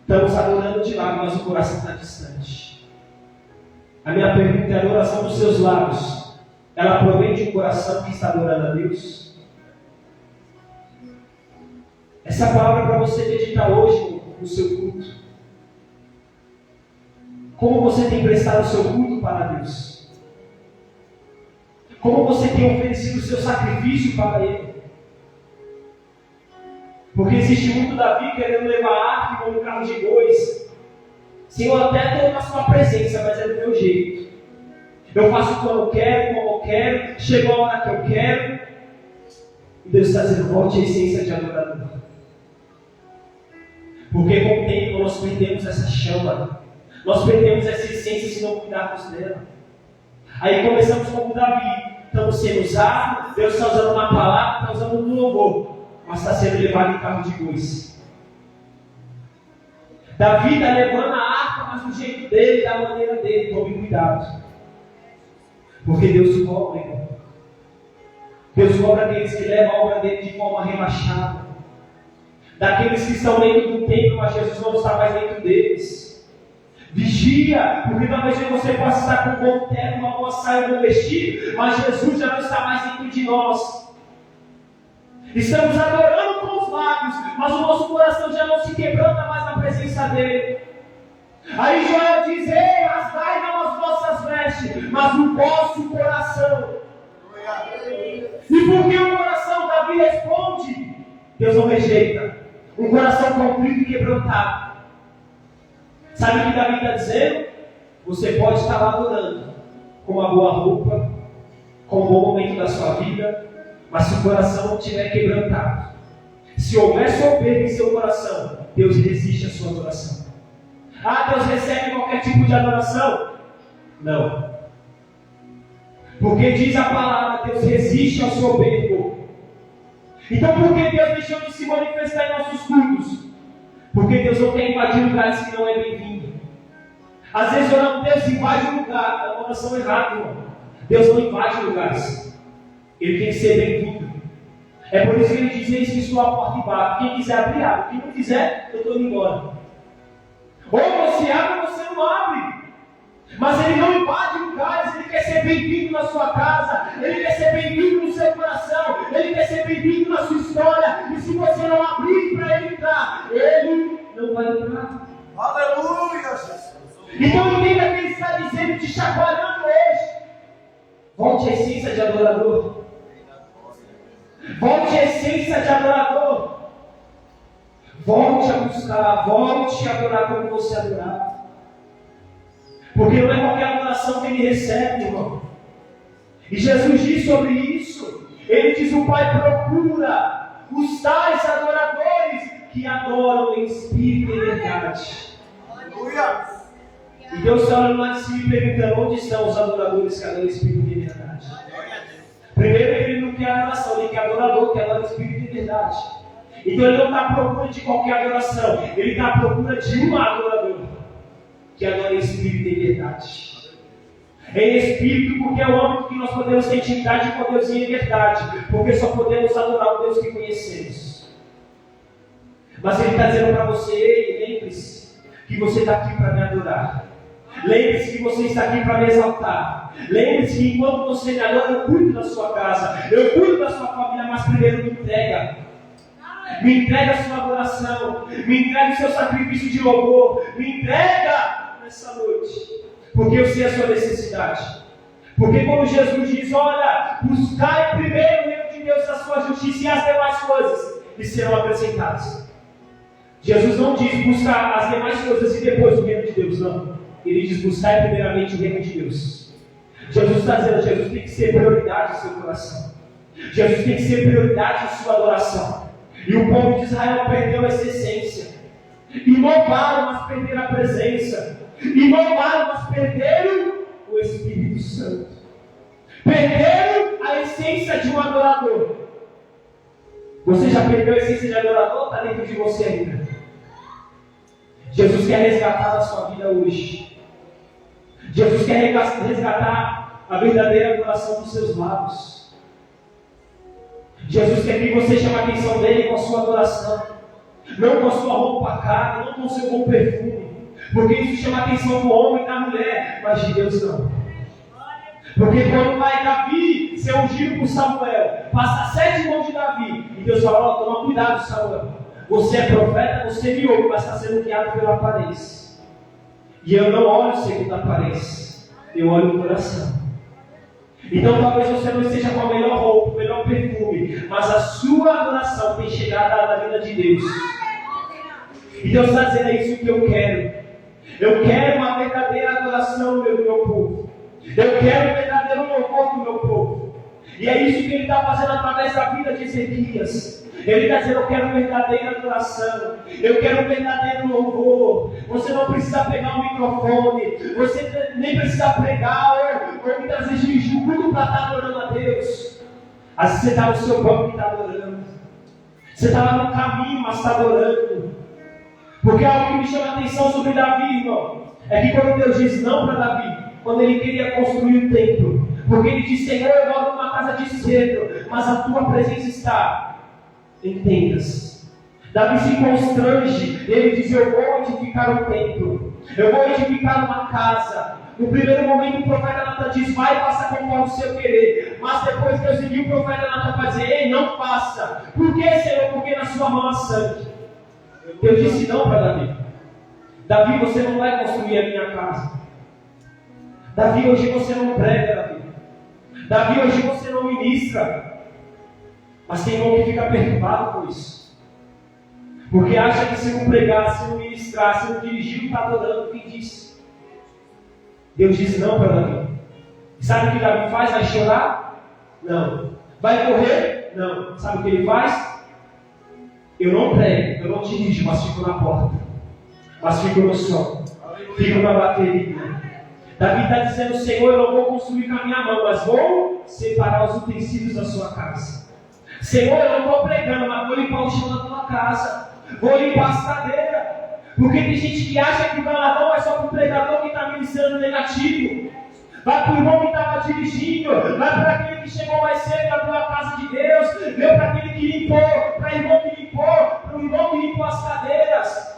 Estamos adorando de lábios, mas o coração está distante. A minha pergunta é: a adoração dos seus lábios, ela provém de um coração que está adorando a Deus? Essa palavra é para você meditar hoje no seu culto. Como você tem prestado o seu culto para Deus? Como você tem oferecido o seu sacrifício para Ele? Porque existe muito Davi querendo levar a arca como um carro de bois. Senhor, até estou na sua presença, mas é do meu jeito. Eu faço quando eu quero, como eu quero, chegou a hora que eu quero. E Deus está dizendo, volte à essência de adorador. Porque com o tempo nós perdemos essa chama. Nós perdemos essa essência se não cuidarmos dela. Aí começamos como Davi. Estamos sendo usados, Deus está usando uma palavra, está usando um louvor, mas está sendo levado em carro de bois. Davi está levando a arca, mas do jeito dele, da maneira dele. Tome cuidado. Porque Deus cobra, irmão. Deus cobra aqueles que levam a obra dele de forma rebaixada. Daqueles que estão dentro do templo, mas Jesus não está mais dentro deles. Vigia, porque talvez você possa estar com um bom terno, uma boa saia, um bom vestido, mas Jesus já não está mais dentro de nós. Estamos adorando com os lábios, mas o nosso coração já não se quebranta mais na presença dele. Aí Joel diz, ei, rasgai não as vossas vestes, mas o vosso coração. E porque o coração, Davi responde, Deus não rejeita. Um coração contrito e quebrantado. Sabe o que Davi está dizendo? Você pode estar lá adorando, com uma boa roupa, com um bom momento da sua vida, mas se o coração não estiver quebrantado, se houver soberba em seu coração, Deus resiste à sua adoração. Ah, Deus recebe qualquer tipo de adoração? Não. Porque diz a palavra, Deus resiste ao soberbo. Então por que Deus deixou de se manifestar em nossos cultos? Porque Deus não quer invadir lugares que não é bem-vindo. Às vezes oramos, Deus invade um lugar. É uma oração errada, irmão. Deus não invade lugares. Ele tem que ser bem-vindo. É por isso que ele diz, eis que estou à porta e bato. Quem quiser abrir, abre. Quem não quiser, eu estou indo embora. Ou você abre ou você não abre. Mas ele não invade lugares. Ele quer ser bem-vindo na sua casa. Ele quer ser bem-vindo no seu coração. Ele quer ser bem-vindo na sua história. E se você não abrir para ele entrar, ele não vai entrar. Aleluia, Jesus. Então entenda que ele está dizendo, te chacoalhando hoje. Volte à essência de adorador. Volte à essência de adorador. Volte a buscar, volte a adorar como você adorava. Porque não é qualquer adoração que ele recebe, irmão. E Jesus diz sobre isso. Ele diz, o Pai procura os tais adoradores que adoram em espírito e verdade. Aleluia. E Deus está olhando lá de cima e perguntando, onde estão os adoradores que adoram em espírito e verdade? Primeiro, ele não quer adoração, ele quer adorador que adora em espírito e verdade. Então ele não está à procura de qualquer adoração, ele está à procura de um adorador que adora em espírito e verdade. Em espírito, porque é o âmbito que nós podemos ter intimidade com Deus em verdade, porque só podemos adorar o Deus que conhecemos. Mas Ele está dizendo para você: ei, lembre-se que você está aqui para me adorar. Lembre-se que você está aqui para me exaltar. Lembre-se que enquanto você me adora, eu cuido da sua casa, eu cuido da sua família, mas primeiro me entrega. Me entrega a sua adoração, me entrega o seu sacrifício de louvor, me entrega nessa noite, porque eu sei a sua necessidade. Porque quando Jesus diz: olha, buscai primeiro o reino de Deus, a sua justiça, e as demais coisas lhe serão acrescentadas. Jesus não diz buscar as demais coisas e depois o reino de Deus, não. Ele diz: buscar primeiramente o reino de Deus. Jesus está dizendo: Jesus tem que ser prioridade no seu coração. Jesus tem que ser prioridade na sua adoração. E o povo de Israel perdeu essa essência. E louvaram, mas perderam a presença. E louvaram, mas perderam o Espírito Santo. Perderam a essência de um adorador. Você já perdeu a essência de adorador? Está dentro de você ainda. Jesus quer resgatar a sua vida hoje. Jesus quer resgatar a verdadeira adoração dos seus lábios. Jesus quer que você chame a atenção dele com a sua adoração, não com a sua roupa cara, não com o seu bom perfume, porque isso chama a atenção do homem e da mulher, mas de Deus não. Porque quando vai Davi ser ungido por Samuel, passa 7 mãos de Davi, e Deus fala: ó, toma cuidado, Samuel, você é profeta, você me ouve, mas está sendo guiado pela aparência. E eu não olho segundo a aparência, eu olho o coração. Então talvez você não esteja com a melhor roupa, o melhor perfume, mas a sua adoração tem chegado na vida de Deus. E Deus está dizendo: é isso que eu quero. Eu quero uma verdadeira adoração do meu povo. Eu quero um verdadeiro louvor do meu povo. E é isso que Ele está fazendo através da vida de Ezequias. Ele está dizendo: eu quero verdadeira adoração, eu quero verdadeiro louvor. Você não precisa pegar um microfone, você nem precisa pregar ou me trazer dirigir tudo para estar adorando a Deus. Às vezes você está no seu banco e está adorando, você está lá no caminho, mas está adorando. Porque algo que me chama a atenção sobre Davi, irmão, é que quando Deus diz não para Davi, quando ele queria construir o templo, porque ele disse: Senhor, eu moro numa casa de cedro, mas a tua presença está em tendas. Davi se constrange, ele diz: eu vou edificar um templo, eu vou edificar uma casa. No primeiro momento o profeta Natan diz: vai e faça conforme o seu querer. Mas depois Deus envia o profeta Natan para dizer: ei, não faça. Por que, Senhor? Porque na sua mão há sangue. Deus disse não para Davi: Davi, você não vai construir a minha casa. Davi, hoje você não prega, Davi. Davi, hoje você não ministra. Mas tem irmão que fica perturbado com isso, porque acha que se não pregar, se não ministrar, se não dirigir, não está adorando quem disse. Deus diz não para Davi. Sabe o que Davi faz? Vai chorar? Não. Vai correr? Não. Sabe o que ele faz? Eu não prego, eu não dirijo, mas fico na porta, mas fico no som, fico na bateria. Davi está dizendo: Senhor, eu não vou construir com a minha mão, mas vou separar os utensílios da sua casa. Senhor, eu não estou pregando, mas vou limpar o chão da tua casa, vou limpar as cadeiras. Porque tem gente que acha que o galardão é só para o pregador que está ministrando negativo. Vai para o irmão que estava dirigindo, vai para aquele que chegou mais cedo e abriu a casa de Deus, veio para aquele que limpou, para o irmão que limpou, para o irmão que limpou as cadeiras.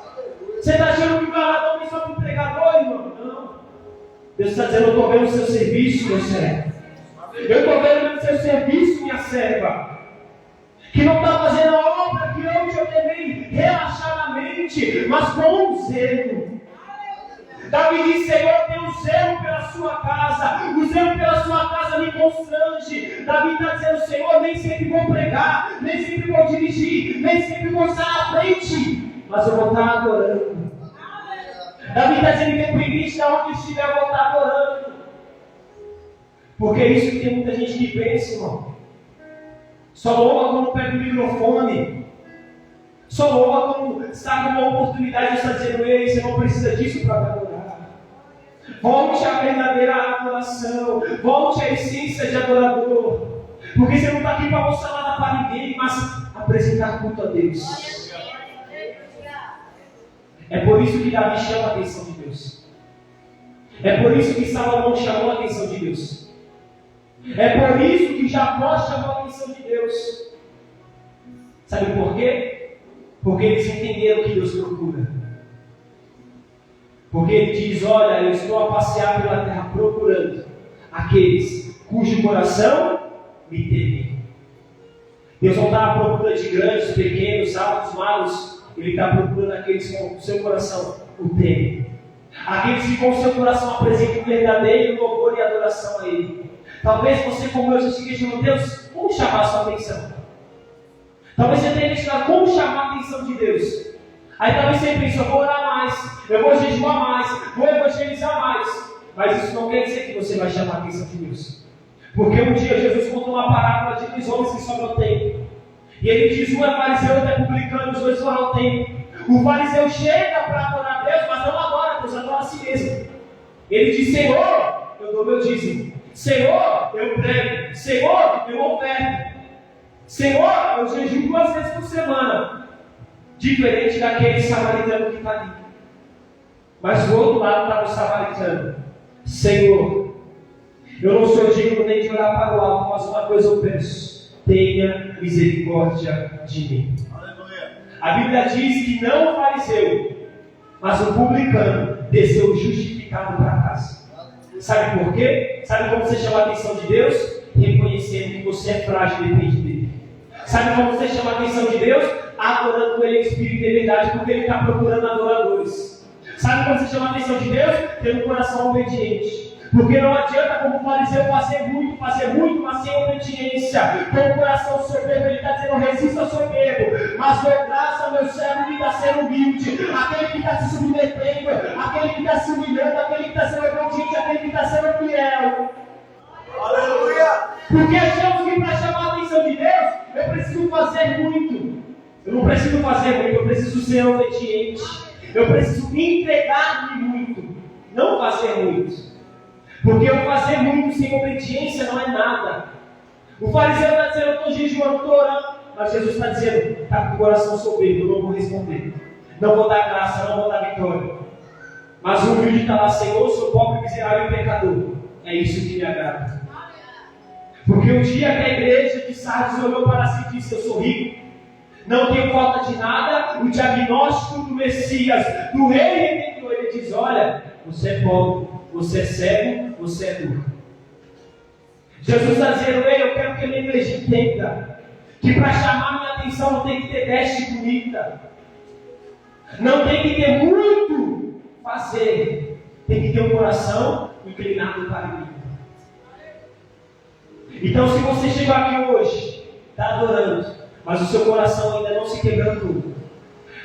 Você está achando que o galardão é só para o pregador, irmão? Não. Deus está dizendo: eu estou vendo o seu serviço, meu servo. Eu estou vendo o seu serviço, minha serva, que não está fazendo a obra que eu ordenei relaxadamente, mas com zelo. Davi diz: Senhor, eu tenho zelo pela sua casa, o zelo pela sua casa me constrange. Davi está dizendo: Senhor, nem sempre vou pregar, nem sempre vou dirigir, nem sempre vou estar na frente, mas eu vou estar adorando. Davi está dizendo: independente de onde estiver, eu vou estar adorando. Porque é isso que tem muita gente que pensa, irmão. Só louva quando pega o microfone. Só louva quando está com uma oportunidade de estar dizendo: ei, você não precisa disso para me adorar. Volte à verdadeira adoração. Volte à essência de adorador. Porque você não está aqui para mostrar nada para ninguém, mas apresentar culto a Deus. É por isso que Davi chama a atenção de Deus. É por isso que Salomão chamou a atenção de Deus. É por isso que Jacó chamou a atenção de Deus. Sabe por quê? Porque eles entenderam o que Deus procura. Porque ele diz: olha, eu estou a passear pela terra procurando aqueles cujo coração me temem. Deus não está à procura de grandes, pequenos, altos, malos. Ele está procurando aqueles que com o seu coração o temem. Aqueles que com o seu coração apresentam verdadeiro louvor e adoração a Ele. Talvez você, como eu, já esteja questionando: Deus, como chamar a sua atenção? Talvez você tenha questionado como chamar a atenção de Deus. Aí talvez você pense: eu vou orar mais, eu vou jejuar mais, vou evangelizar mais. Mas isso não quer dizer que você vai chamar a atenção de Deus. Porque um dia Jesus contou uma parábola de 2 homens que sobem ao templo. E ele diz: um é fariseu, outro é publicano, os dois foram ao templo. O fariseu chega para adorar a Deus, mas não adora Deus, adora a si mesmo. Ele diz: Senhor, eu dou meu dízimo. Senhor, eu prego. Senhor, eu oferto. Senhor, eu jejuo 2 vezes por semana. Diferente daquele samaritano que está ali. Mas do outro lado está o samaritano: Senhor, eu não sou digno nem de olhar para o alto, mas uma coisa eu peço: tenha misericórdia de mim. Aleluia. A Bíblia diz que não o fariseu, mas o publicano desceu justificado para casa. Sabe por quê? Sabe como você chama a atenção de Deus? Reconhecendo que você é frágil e depende dele. Sabe como você chama a atenção de Deus? Adorando Ele em espírito e verdade, porque Ele está procurando adoradores. Sabe como você chama a atenção de Deus? Tendo um coração obediente. Porque não adianta, como o fariseu, fazer muito, mas sem obediência. Com o coração soberbo, ele está dizendo: resista ao soberbo, mas dou graça ao meu servo que está sendo humilde, aquele que está se submetendo, aquele que está se humilhando, aquele que está sendo obediente, aquele que está sendo fiel. Aleluia. Porque achamos que para chamar a atenção de Deus, eu preciso fazer muito. Eu não preciso fazer muito, eu preciso ser obediente. Eu preciso entregar-me muito, não fazer muito. Porque eu fazer muito sem obediência não é nada. O fariseu está dizendo: eu estou jejuando, estou orando. Mas Jesus está dizendo: está com o coração soberbo, eu não vou responder. Não vou dar graça, não vou dar vitória. Mas o humilde está lá: Senhor, sou pobre, miserável e pecador. É isso que me agrada. Porque o dia que a igreja de Sardes olhou para si e disse: eu sou rico, não tenho falta de nada, o diagnóstico do Messias, do Rei Redentor, ele diz: olha, você é pobre, você é cego, você é duro. Jesus está dizendo: ei, eu quero que a minha igreja entenda que para chamar minha atenção não tem que ter veste bonita, não tem que ter muito fazer, tem que ter um coração inclinado para mim. Então, se você chegou aqui hoje, está adorando, mas o seu coração ainda não se quebrantou,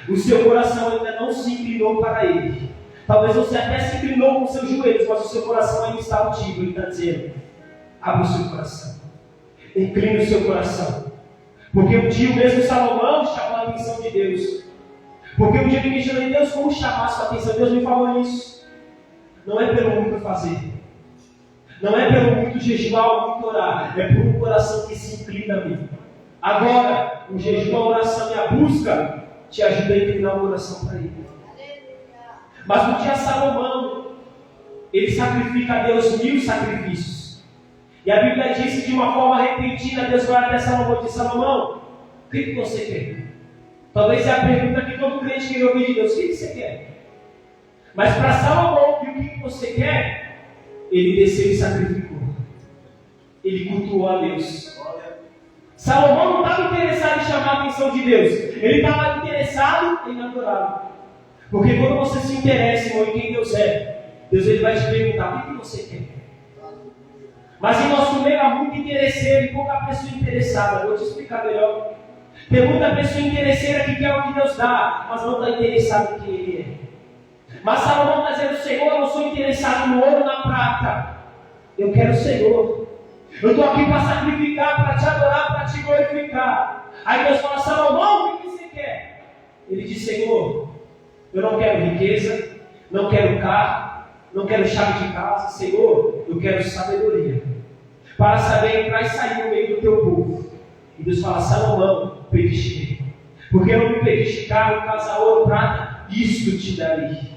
o seu coração ainda não se inclinou para Ele. Talvez você até se inclinou com os seus joelhos, mas o seu coração ainda está altivo. Ele está dizendo: abra o seu coração, incline o seu coração. Porque um dia o mesmo Salomão chamou a atenção de Deus. Porque um dia ele questionou: Deus, como chamar a sua atenção? Deus me falou isso. Não é pelo muito fazer, não é pelo muito jejuar ou muito orar, é por um coração que se inclina a mim. Agora, o jejum, a oração e a busca te ajuda a inclinar o coração para Ele. Mas no dia Salomão, ele sacrifica a Deus 1000 sacrifícios. E a Bíblia diz que de uma forma repentina Deus vai até Salomão e diz: Salomão, o que você quer? Talvez é a pergunta que todo crente quer ouvir de Deus: o que você quer? Mas para Salomão, o que você quer? Ele desceu e sacrificou. Ele cultuou a Deus. Salomão não estava interessado em chamar a atenção de Deus, ele estava interessado em adorá-lo. Porque quando você se interessa, irmão, em quem Deus é, Deus ele vai te perguntar: o que você quer? Mas em nosso meio há muito interesseiro e pouca pessoa interessada. Eu vou te explicar melhor. Tem muita pessoa interesseira que quer o que Deus dá, mas não está interessado em quem Ele é. Mas Salomão está dizendo: Senhor, eu não sou interessado no ouro, na prata. Eu quero o Senhor. Eu estou aqui para sacrificar, para te adorar, para te glorificar. Aí Deus fala: Salomão, o que você quer? Ele diz: Senhor, eu não quero riqueza, não quero carro, não quero chave de casa. Senhor, eu quero sabedoria para saber entrar e sair no meio do teu povo. E Deus fala: Salomão, pediste, porque não me pediste carro, casa, ouro, prata, isto te darei.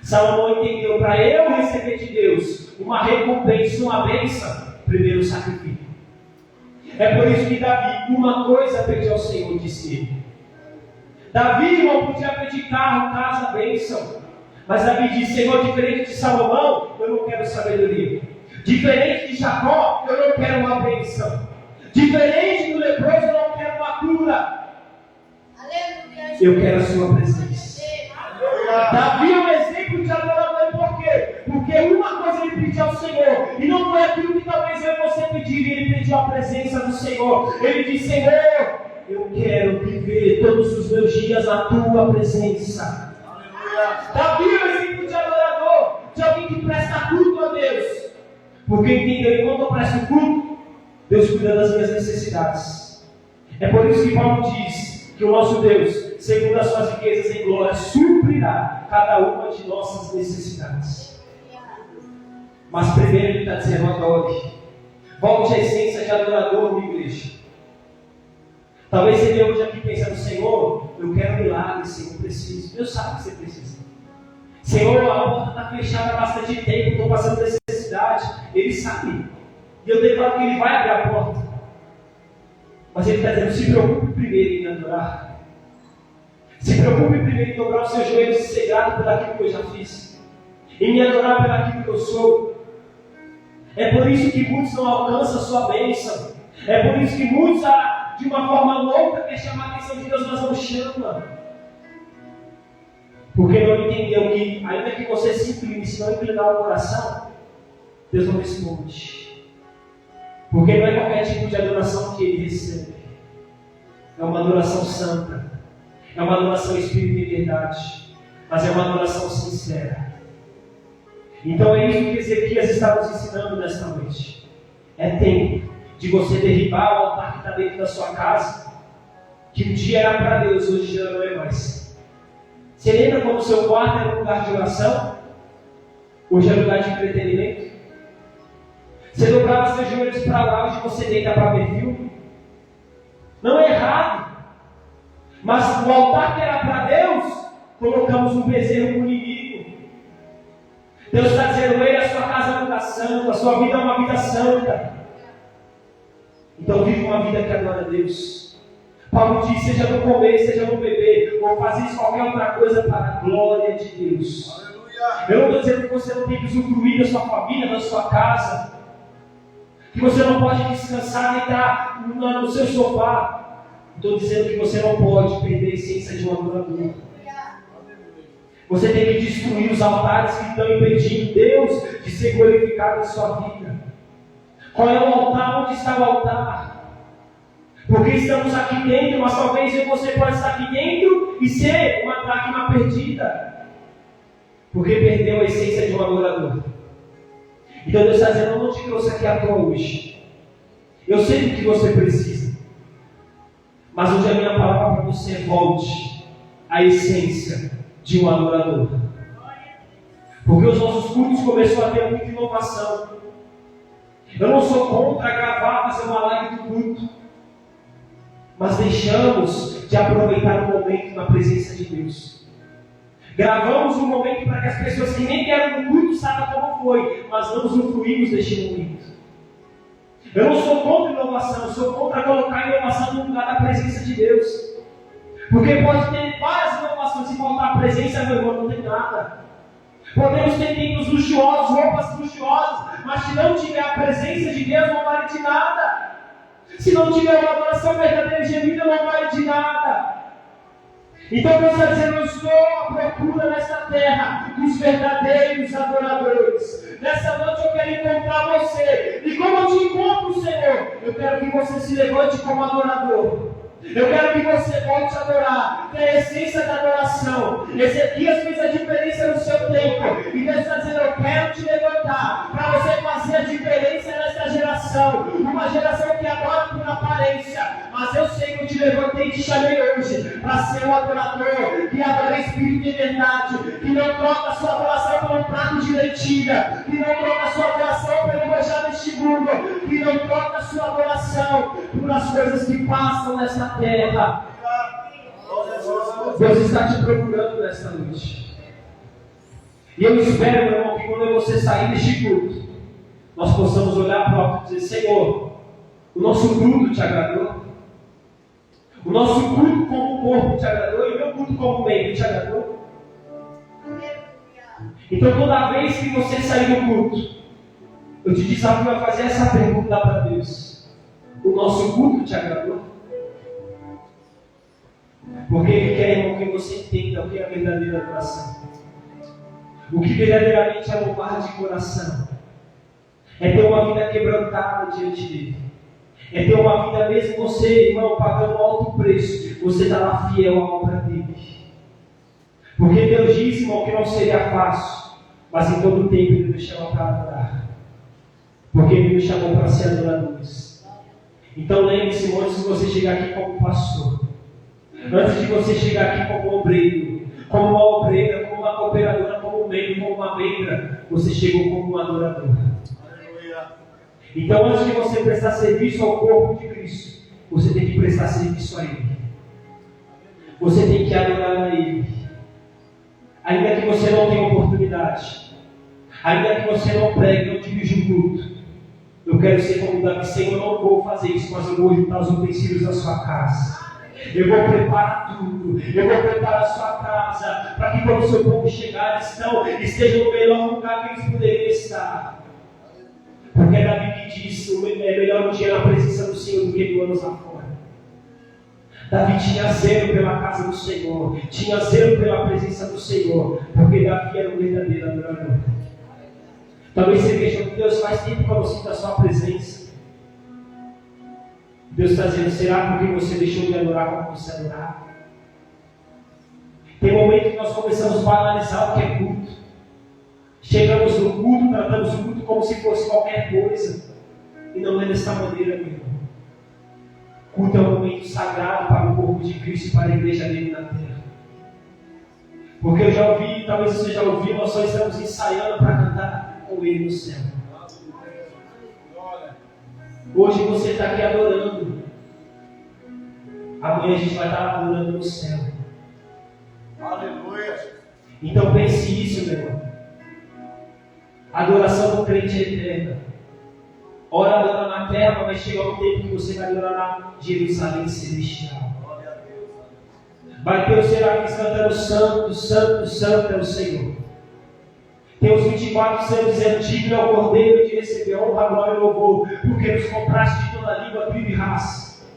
Salomão entendeu, para eu receber de Deus uma recompensa, uma bênção, primeiro o sacrifício. É por isso que Davi, uma coisa pediu ao Senhor, disse ele. Davi não podia pedir carro, casa, bênção. Mas Davi disse: Senhor, diferente de Salomão, eu não quero sabedoria. Diferente de Jacó, eu não quero uma bênção. Diferente do leproso, eu não quero uma cura. Aleluia. Eu quero a sua presença. Davi é um exemplo de adorador. Por quê? Porque uma coisa ele pediu ao Senhor, e não foi aquilo que talvez eu e você pediria. Ele pediu a presença do Senhor. Ele disse: Senhor, eu quero viver todos os meus dias na tua presença. Davi é um exemplo de adorador, de alguém que presta culto a Deus. Porque entendeu, enquanto eu presto culto, Deus cuida das minhas necessidades. É por isso que Paulo diz que o nosso Deus, segundo as suas riquezas em glória, suprirá cada uma de nossas necessidades. Mas primeiro ele está dizendo: adore. Volte à essência de adorador, minha igreja. Talvez você esteja hoje aqui pensando: Senhor, eu quero milagre, Senhor, eu preciso. Deus sabe que você precisa. Senhor, a porta está fechada há bastante tempo, estou passando necessidade. Ele sabe. E eu declaro que Ele vai abrir a porta. Mas Ele está dizendo: se preocupe primeiro em adorar. Se preocupe primeiro em dobrar os seus joelhos e ser grato por aquilo que eu já fiz. Em me adorar por aquilo que eu sou. É por isso que muitos não alcançam a sua bênção. É por isso que muitos, de uma forma louca, querem chamar a atenção de Deus, mas não chama. Porque não entendeu que, ainda que você se incline, se não inclinar o coração, Deus não responde. Porque não é qualquer tipo de adoração que Ele recebe. É uma adoração santa. É uma adoração espírito e verdade. Mas é uma adoração sincera. Então é isso que Ezequias está nos ensinando nesta noite. É tempo de você derribar o altar que está dentro da sua casa, que um dia era para Deus, hoje já não é mais. Você lembra quando o seu quarto era um lugar de oração? Hoje é lugar de entretenimento? Você dobrava seus joelhos para lá, hoje você deita para ver filme? Não é errado. Mas o altar que era para Deus, colocamos um bezerro com o inimigo. Deus está dizendo: Ele, a sua casa é um lugar santo, a sua vida é uma vida santa. Então vive uma vida que adora a Deus. Paulo diz: seja no comer, seja no beber, ou fazer qualquer outra coisa para a glória de Deus. Aleluia. Eu não estou dizendo que você não tem que usufruir da sua família, da sua casa, que você não pode descansar, deitar no seu sofá. Estou dizendo que você não pode perder a essência de um adorador. Você tem que destruir os altares que estão impedindo Deus de ser glorificado na sua vida. Qual é o altar? Onde está o altar? Porque estamos aqui dentro, mas talvez você possa estar aqui dentro e ser uma dracma perdida. Porque perdeu a essência de um adorador. Então Deus está dizendo: eu não te trouxe aqui à toa hoje. Eu sei do que você precisa. Mas hoje a minha palavra para você é: volte à essência de um adorador. Porque os nossos cultos começaram a ter muita inovação. Eu não sou contra gravar, fazer uma live do culto. Mas deixamos de aproveitar o momento na presença de Deus. Gravamos um momento para que as pessoas que nem vieram no culto saibam como foi, mas não usufruímos deste momento. Eu não sou contra inovação, eu sou contra colocar inovação no lugar da presença de Deus. Porque pode ter várias inovações, se faltar a presença, meu irmão, não tem nada. Podemos ter templos luxuosos, roupas luxuosas, mas se não tiver a presença de Deus, não vale de nada. Se não tiver uma adoração verdadeira e gemida, não vale de nada. Então Deus está dizendo: eu estou à procura nesta terra dos verdadeiros adoradores. Nessa noite eu quero encontrar você. E como eu te encontro, Senhor? Eu quero que você se levante como adorador. Eu quero que você volte a adorar, ter a essência da adoração. Ezequias fez a diferença no seu tempo. E Deus está dizendo: eu quero te levantar para você fazer a diferença nessa geração. Uma geração que adora por aparência. Mas eu sei que eu te levantei e te chamei hoje para ser um adorador que adora em espírito e verdade, que não troca a sua adoração por um prato de lentilha, que não troca a sua adoração pelo manjar deste mundo, que não troca a sua adoração por as coisas que passam nesta terra. Deus está te procurando nesta noite. E eu espero, meu irmão, que quando você sair deste culto, nós possamos olhar para o alto e dizer: Senhor, o nosso culto te agradou? O nosso culto como corpo te agradou? E o meu culto como membro te agradou? Então, toda vez que você sair do culto, eu te desafio a fazer essa pergunta para Deus: o nosso culto te agradou? Porque Ele quer, irmão, que você entenda o que é a verdadeira adoração. O que verdadeiramente é louvar de coração é ter uma vida quebrantada diante dele. É ter uma vida, mesmo você, irmão, pagando alto preço, você está lá fiel à obra dele. Porque Deus diz, irmão, que não seria fácil, mas em todo tempo Ele nos chama para adorar. Porque Ele nos chamou para ser adoradores. Então lembre-se, irmão, antes de você chegar aqui como pastor, antes de você chegar aqui como obreiro, como uma obreira, como uma cooperadora, como um membro, como uma membra, você chegou como um adorador. Então, antes de você prestar serviço ao corpo de Cristo, você tem que prestar serviço a Ele. Você tem que adorar a Ele. Ainda que você não tenha oportunidade, ainda que você não pregue, não dirija o culto, eu quero ser como Davi: Senhor, eu não vou fazer isso, mas eu vou juntar os utensílios da sua casa. Eu vou preparar tudo. Eu vou preparar a sua casa para que quando o seu povo chegar, esteja no melhor lugar que eles poderiam estar. Porque é Davi que diz: é melhor um dia na presença do Senhor do que 2 anos lá fora. Davi tinha zelo pela casa do Senhor, tinha zelo pela presença do Senhor, porque Davi era um verdadeiro adorador. Talvez você veja que Deus faz tempo que eu não sinto a sua presença. Deus está dizendo: será porque você deixou de adorar como você adorava? Tem momento que nós começamos a banalizar o que é culto. Chegamos no culto, tratamos o culto como se fosse qualquer coisa. E não é dessa maneira, meu irmão. Culto é um momento sagrado para o corpo de Cristo e para a igreja dele na terra. Porque eu já ouvi, talvez você já ouviu, nós só estamos ensaiando para cantar com Ele no céu. Hoje você está aqui adorando. Amanhã a gente vai estar adorando no céu. Aleluia. Então pense isso, meu irmão. A adoração do crente é eterna. Ora adora na terra, mas vai chegar um tempo que você vai adorar na Jerusalém celestial. Vai ter os serafins cantando: Santo, Santo, Santo é o Senhor. Tem os 24 sendo dizendo: digno é o Cordeiro de receber honra, glória e louvor, porque nos compraste de toda língua, tribo e raça.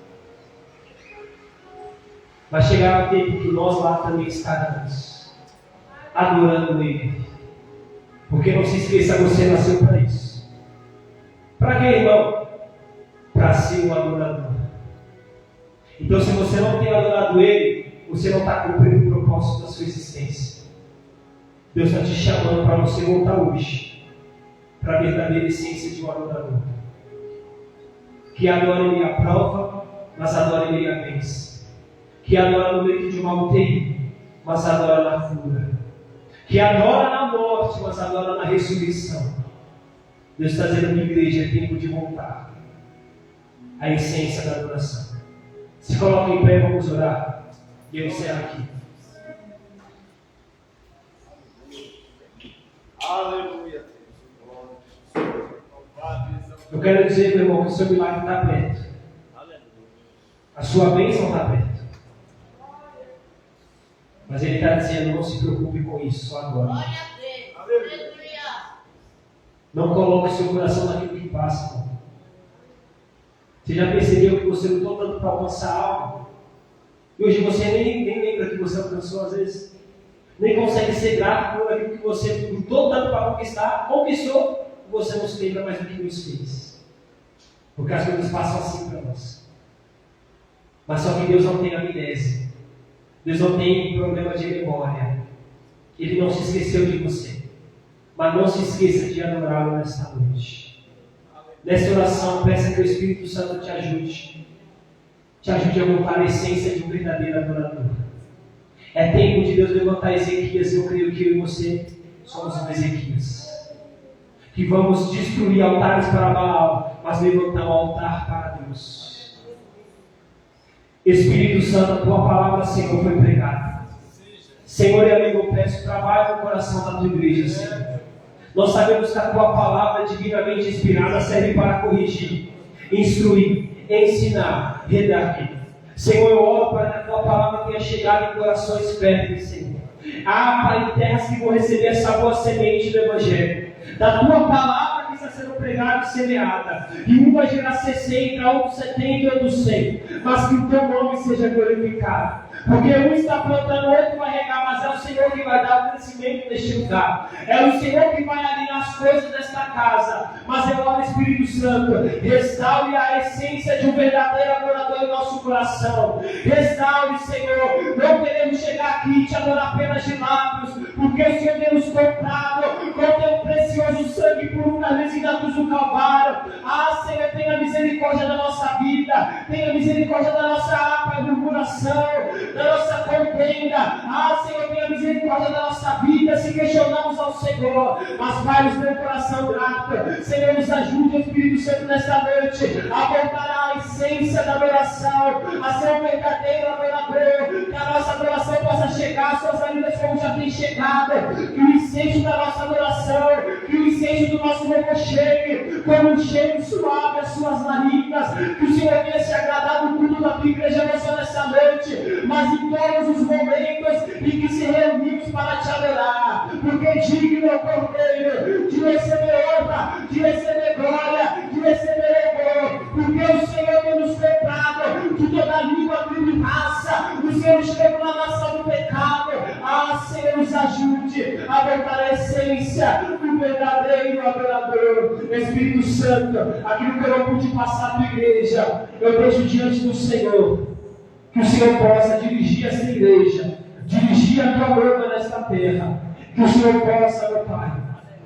Vai chegar o tempo que nós lá também estaremos adorando Ele. Porque não se esqueça, você nasceu para isso. Para quê, irmão? Para ser um adorador. Então, se você não tem adorado Ele, você não está cumprindo o propósito da sua existência. Deus está te chamando para você voltar hoje para a verdadeira essência de um adorador. Que adora Ele à prova, mas adora Ele à vez. Que adora no leito de uma UTI, mas adora na cura. Que adora na morte, mas adora na ressurreição. Deus está dizendo: minha igreja, é tempo de voltar à essência da adoração. Se coloque em pé, vamos orar. E eu encerro aqui. Aleluia. Eu quero dizer, meu irmão, que o seu milagre está perto. A sua bênção está perto. Mas Ele está dizendo: não se preocupe com isso, só agora. Glória a Deus. Aleluia. Não coloque seu coração naquilo que passa, irmão. Você já percebeu que você lutou tanto para alcançar algo? E hoje você nem lembra que você alcançou, às vezes. Nem consegue ser grato por aquilo que você lutou tanto para conquistar. Conquistou, você não se lembra mais do que Deus fez. Porque as coisas passam assim para nós. Mas só que Deus não tem amnésia. Deus não tem problema de memória. Ele não se esqueceu de você. Mas não se esqueça de adorá-lo nesta noite. Nesta oração, peça que o Espírito Santo te ajude. Te ajude a voltar à essência de um verdadeiro adorador. É tempo de Deus levantar Ezequias. Eu creio que eu e você somos um Ezequias. Que vamos destruir altares para Baal, mas levantar um altar para Deus. Espírito Santo, a tua palavra, Senhor, foi pregada. Senhor e amigo, eu peço, trabalho no coração da tua igreja, Senhor. Nós sabemos que a tua palavra divinamente inspirada serve para corrigir, instruir, ensinar, redarguir. Senhor, eu oro para que a tua palavra tenha chegado em corações férteis, Senhor. Pai, em terras que vão receber essa boa semente do Evangelho. Da tua palavra que está sendo pregada e semeada. E um vai gerar 60, outro 70 e outro 100. Mas que o teu nome seja glorificado. Porque um está plantando, outro vai regar, mas é o Senhor que vai dar o crescimento neste lugar. É o Senhor que vai alinhar as coisas desta casa. Mas eu oro, Espírito Santo, restaure a essência de um verdadeiro adorador em nosso coração. Restaure, Senhor. Não queremos chegar aqui e te adorar apenas de lábios, porque o Senhor tem nos comprado com teu precioso sangue por uma vez na cruz do Calvário. Senhor, tenha misericórdia da nossa vida. Tenha misericórdia da nossa murmuração, da nossa contenda. Senhor, tenha misericórdia da nossa vida, se questionamos ao Senhor, mas Pai, nos dê um coração grato. Senhor, nos ajude, Espírito Santo, nesta noite, a voltar à essência da adoração, a ser um verdadeiro adorador, que a nossa adoração possa chegar às suas vidas como já tem chegado, que o incêndio da nossa adoração, que o incêndio do nosso louvor chegue, como um cheiro suave às suas narinas, que o Senhor venha se agradar do culto da tua igreja, não só nessa noite, mas em todos os momentos em que se reunimos para te adorar, porque digno é o Cordeiro de receber honra, de receber glória, de receber louvor, porque o Senhor tem nos comprado de toda língua, tribo e raça. O Senhor nos levou na nação do pecado. Senhor, nos ajude a voltar à essência do verdadeiro adorador. Espírito Santo, aquilo que eu não pude passar à tua igreja, eu deixo diante do Senhor. Que o Senhor possa dirigir essa igreja, dirigir a tua obra nesta terra. Que o Senhor possa, meu Pai,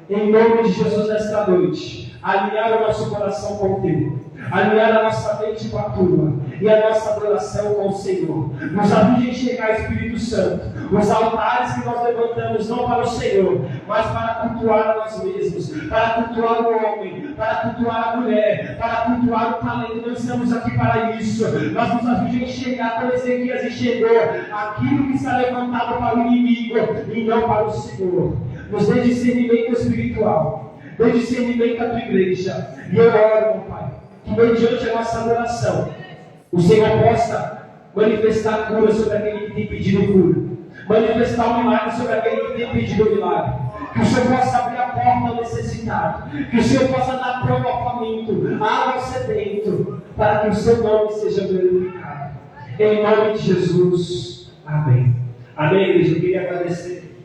em nome de Jesus, nesta noite, alinhar o nosso coração com o teu, alinhar a nossa mente com a tua e a nossa adoração com o Senhor. Nos ajude a enxergar, Espírito Santo, os altares que nós levantamos não para o Senhor, mas para cultuar a nós mesmos, para cultuar o homem, para cultuar a mulher, para cultuar o talento. Nós estamos aqui para isso. Mas nos ajude a enxergar como Ezequias enxergou aquilo que está levantado para o inimigo e não para o Senhor. Nos dê discernimento espiritual, dê discernimento à tua igreja. E eu oro, meu Pai, que mediante a nossa adoração o Senhor possa manifestar cura sobre aquele que tem pedido cura, manifestar um milagre sobre aquele que tem pedido milagre, que o Senhor possa abrir a porta ao necessitado, que o Senhor possa dar pão ao faminto, água ao sedento, para que o seu nome seja glorificado. Em nome de Jesus, amém. Amém, igreja. Eu queria agradecer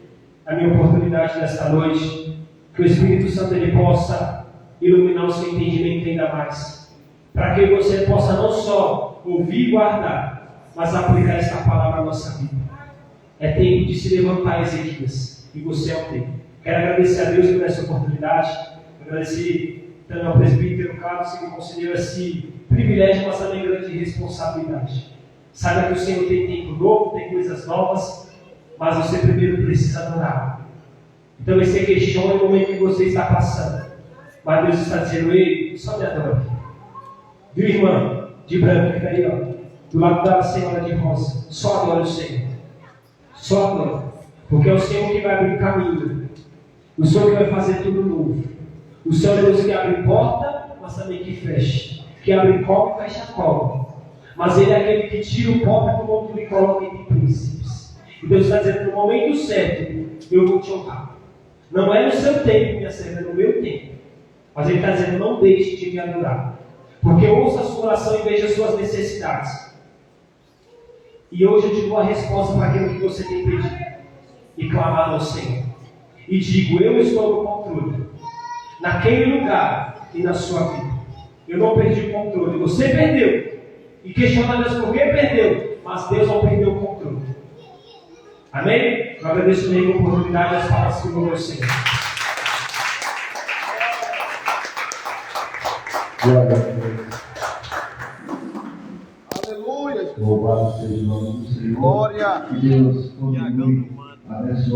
a minha oportunidade nesta noite, que o Espírito Santo ele possa iluminar o seu entendimento ainda mais, para que você possa não só ouvir e guardar, mas aplicar esta palavra à nossa vida. É tempo de se levantar, Ezequias, e você é o tempo. Quero agradecer a Deus por essa oportunidade, agradecer também ao presbítero Carlos que me concedeu esse privilégio, mas também grande responsabilidade. Saiba que o Senhor tem tempo novo, tem coisas novas, mas você primeiro precisa adorar. Então você questiona o momento que você está passando, mas Deus está dizendo: ei, só me adore. Viu, irmã de branco, fica aí, ó, do lado da senhora de rosa, só adora o Senhor. Só adora, porque é o Senhor que vai abrir caminho, o Senhor que vai fazer tudo novo. O Senhor é Deus que abre porta, mas também que fecha, que abre cova e fecha cova. Mas Ele é aquele que tira o pobre do mundo e coloca em príncipes. E Deus está dizendo: no momento certo, eu vou te honrar. Não é no seu tempo, minha serva, é no meu tempo. Mas Ele está dizendo: não deixe de me adorar, porque eu ouço a sua oração e vejo as suas necessidades. E hoje eu te dou a resposta para aquilo que você tem pedido e clamado ao Senhor. E digo: eu estou no controle, naquele lugar e na sua vida. Eu não perdi o controle, você perdeu. E questiona Deus por que perdeu, mas Deus não perdeu o controle. Amém? Eu agradeço mesmo a oportunidade das palavras que eu vou ao Senhor. Glória a Deus. Aleluia. Louvado seja o nome do Senhor. Glória. Que Deus continue abençoando.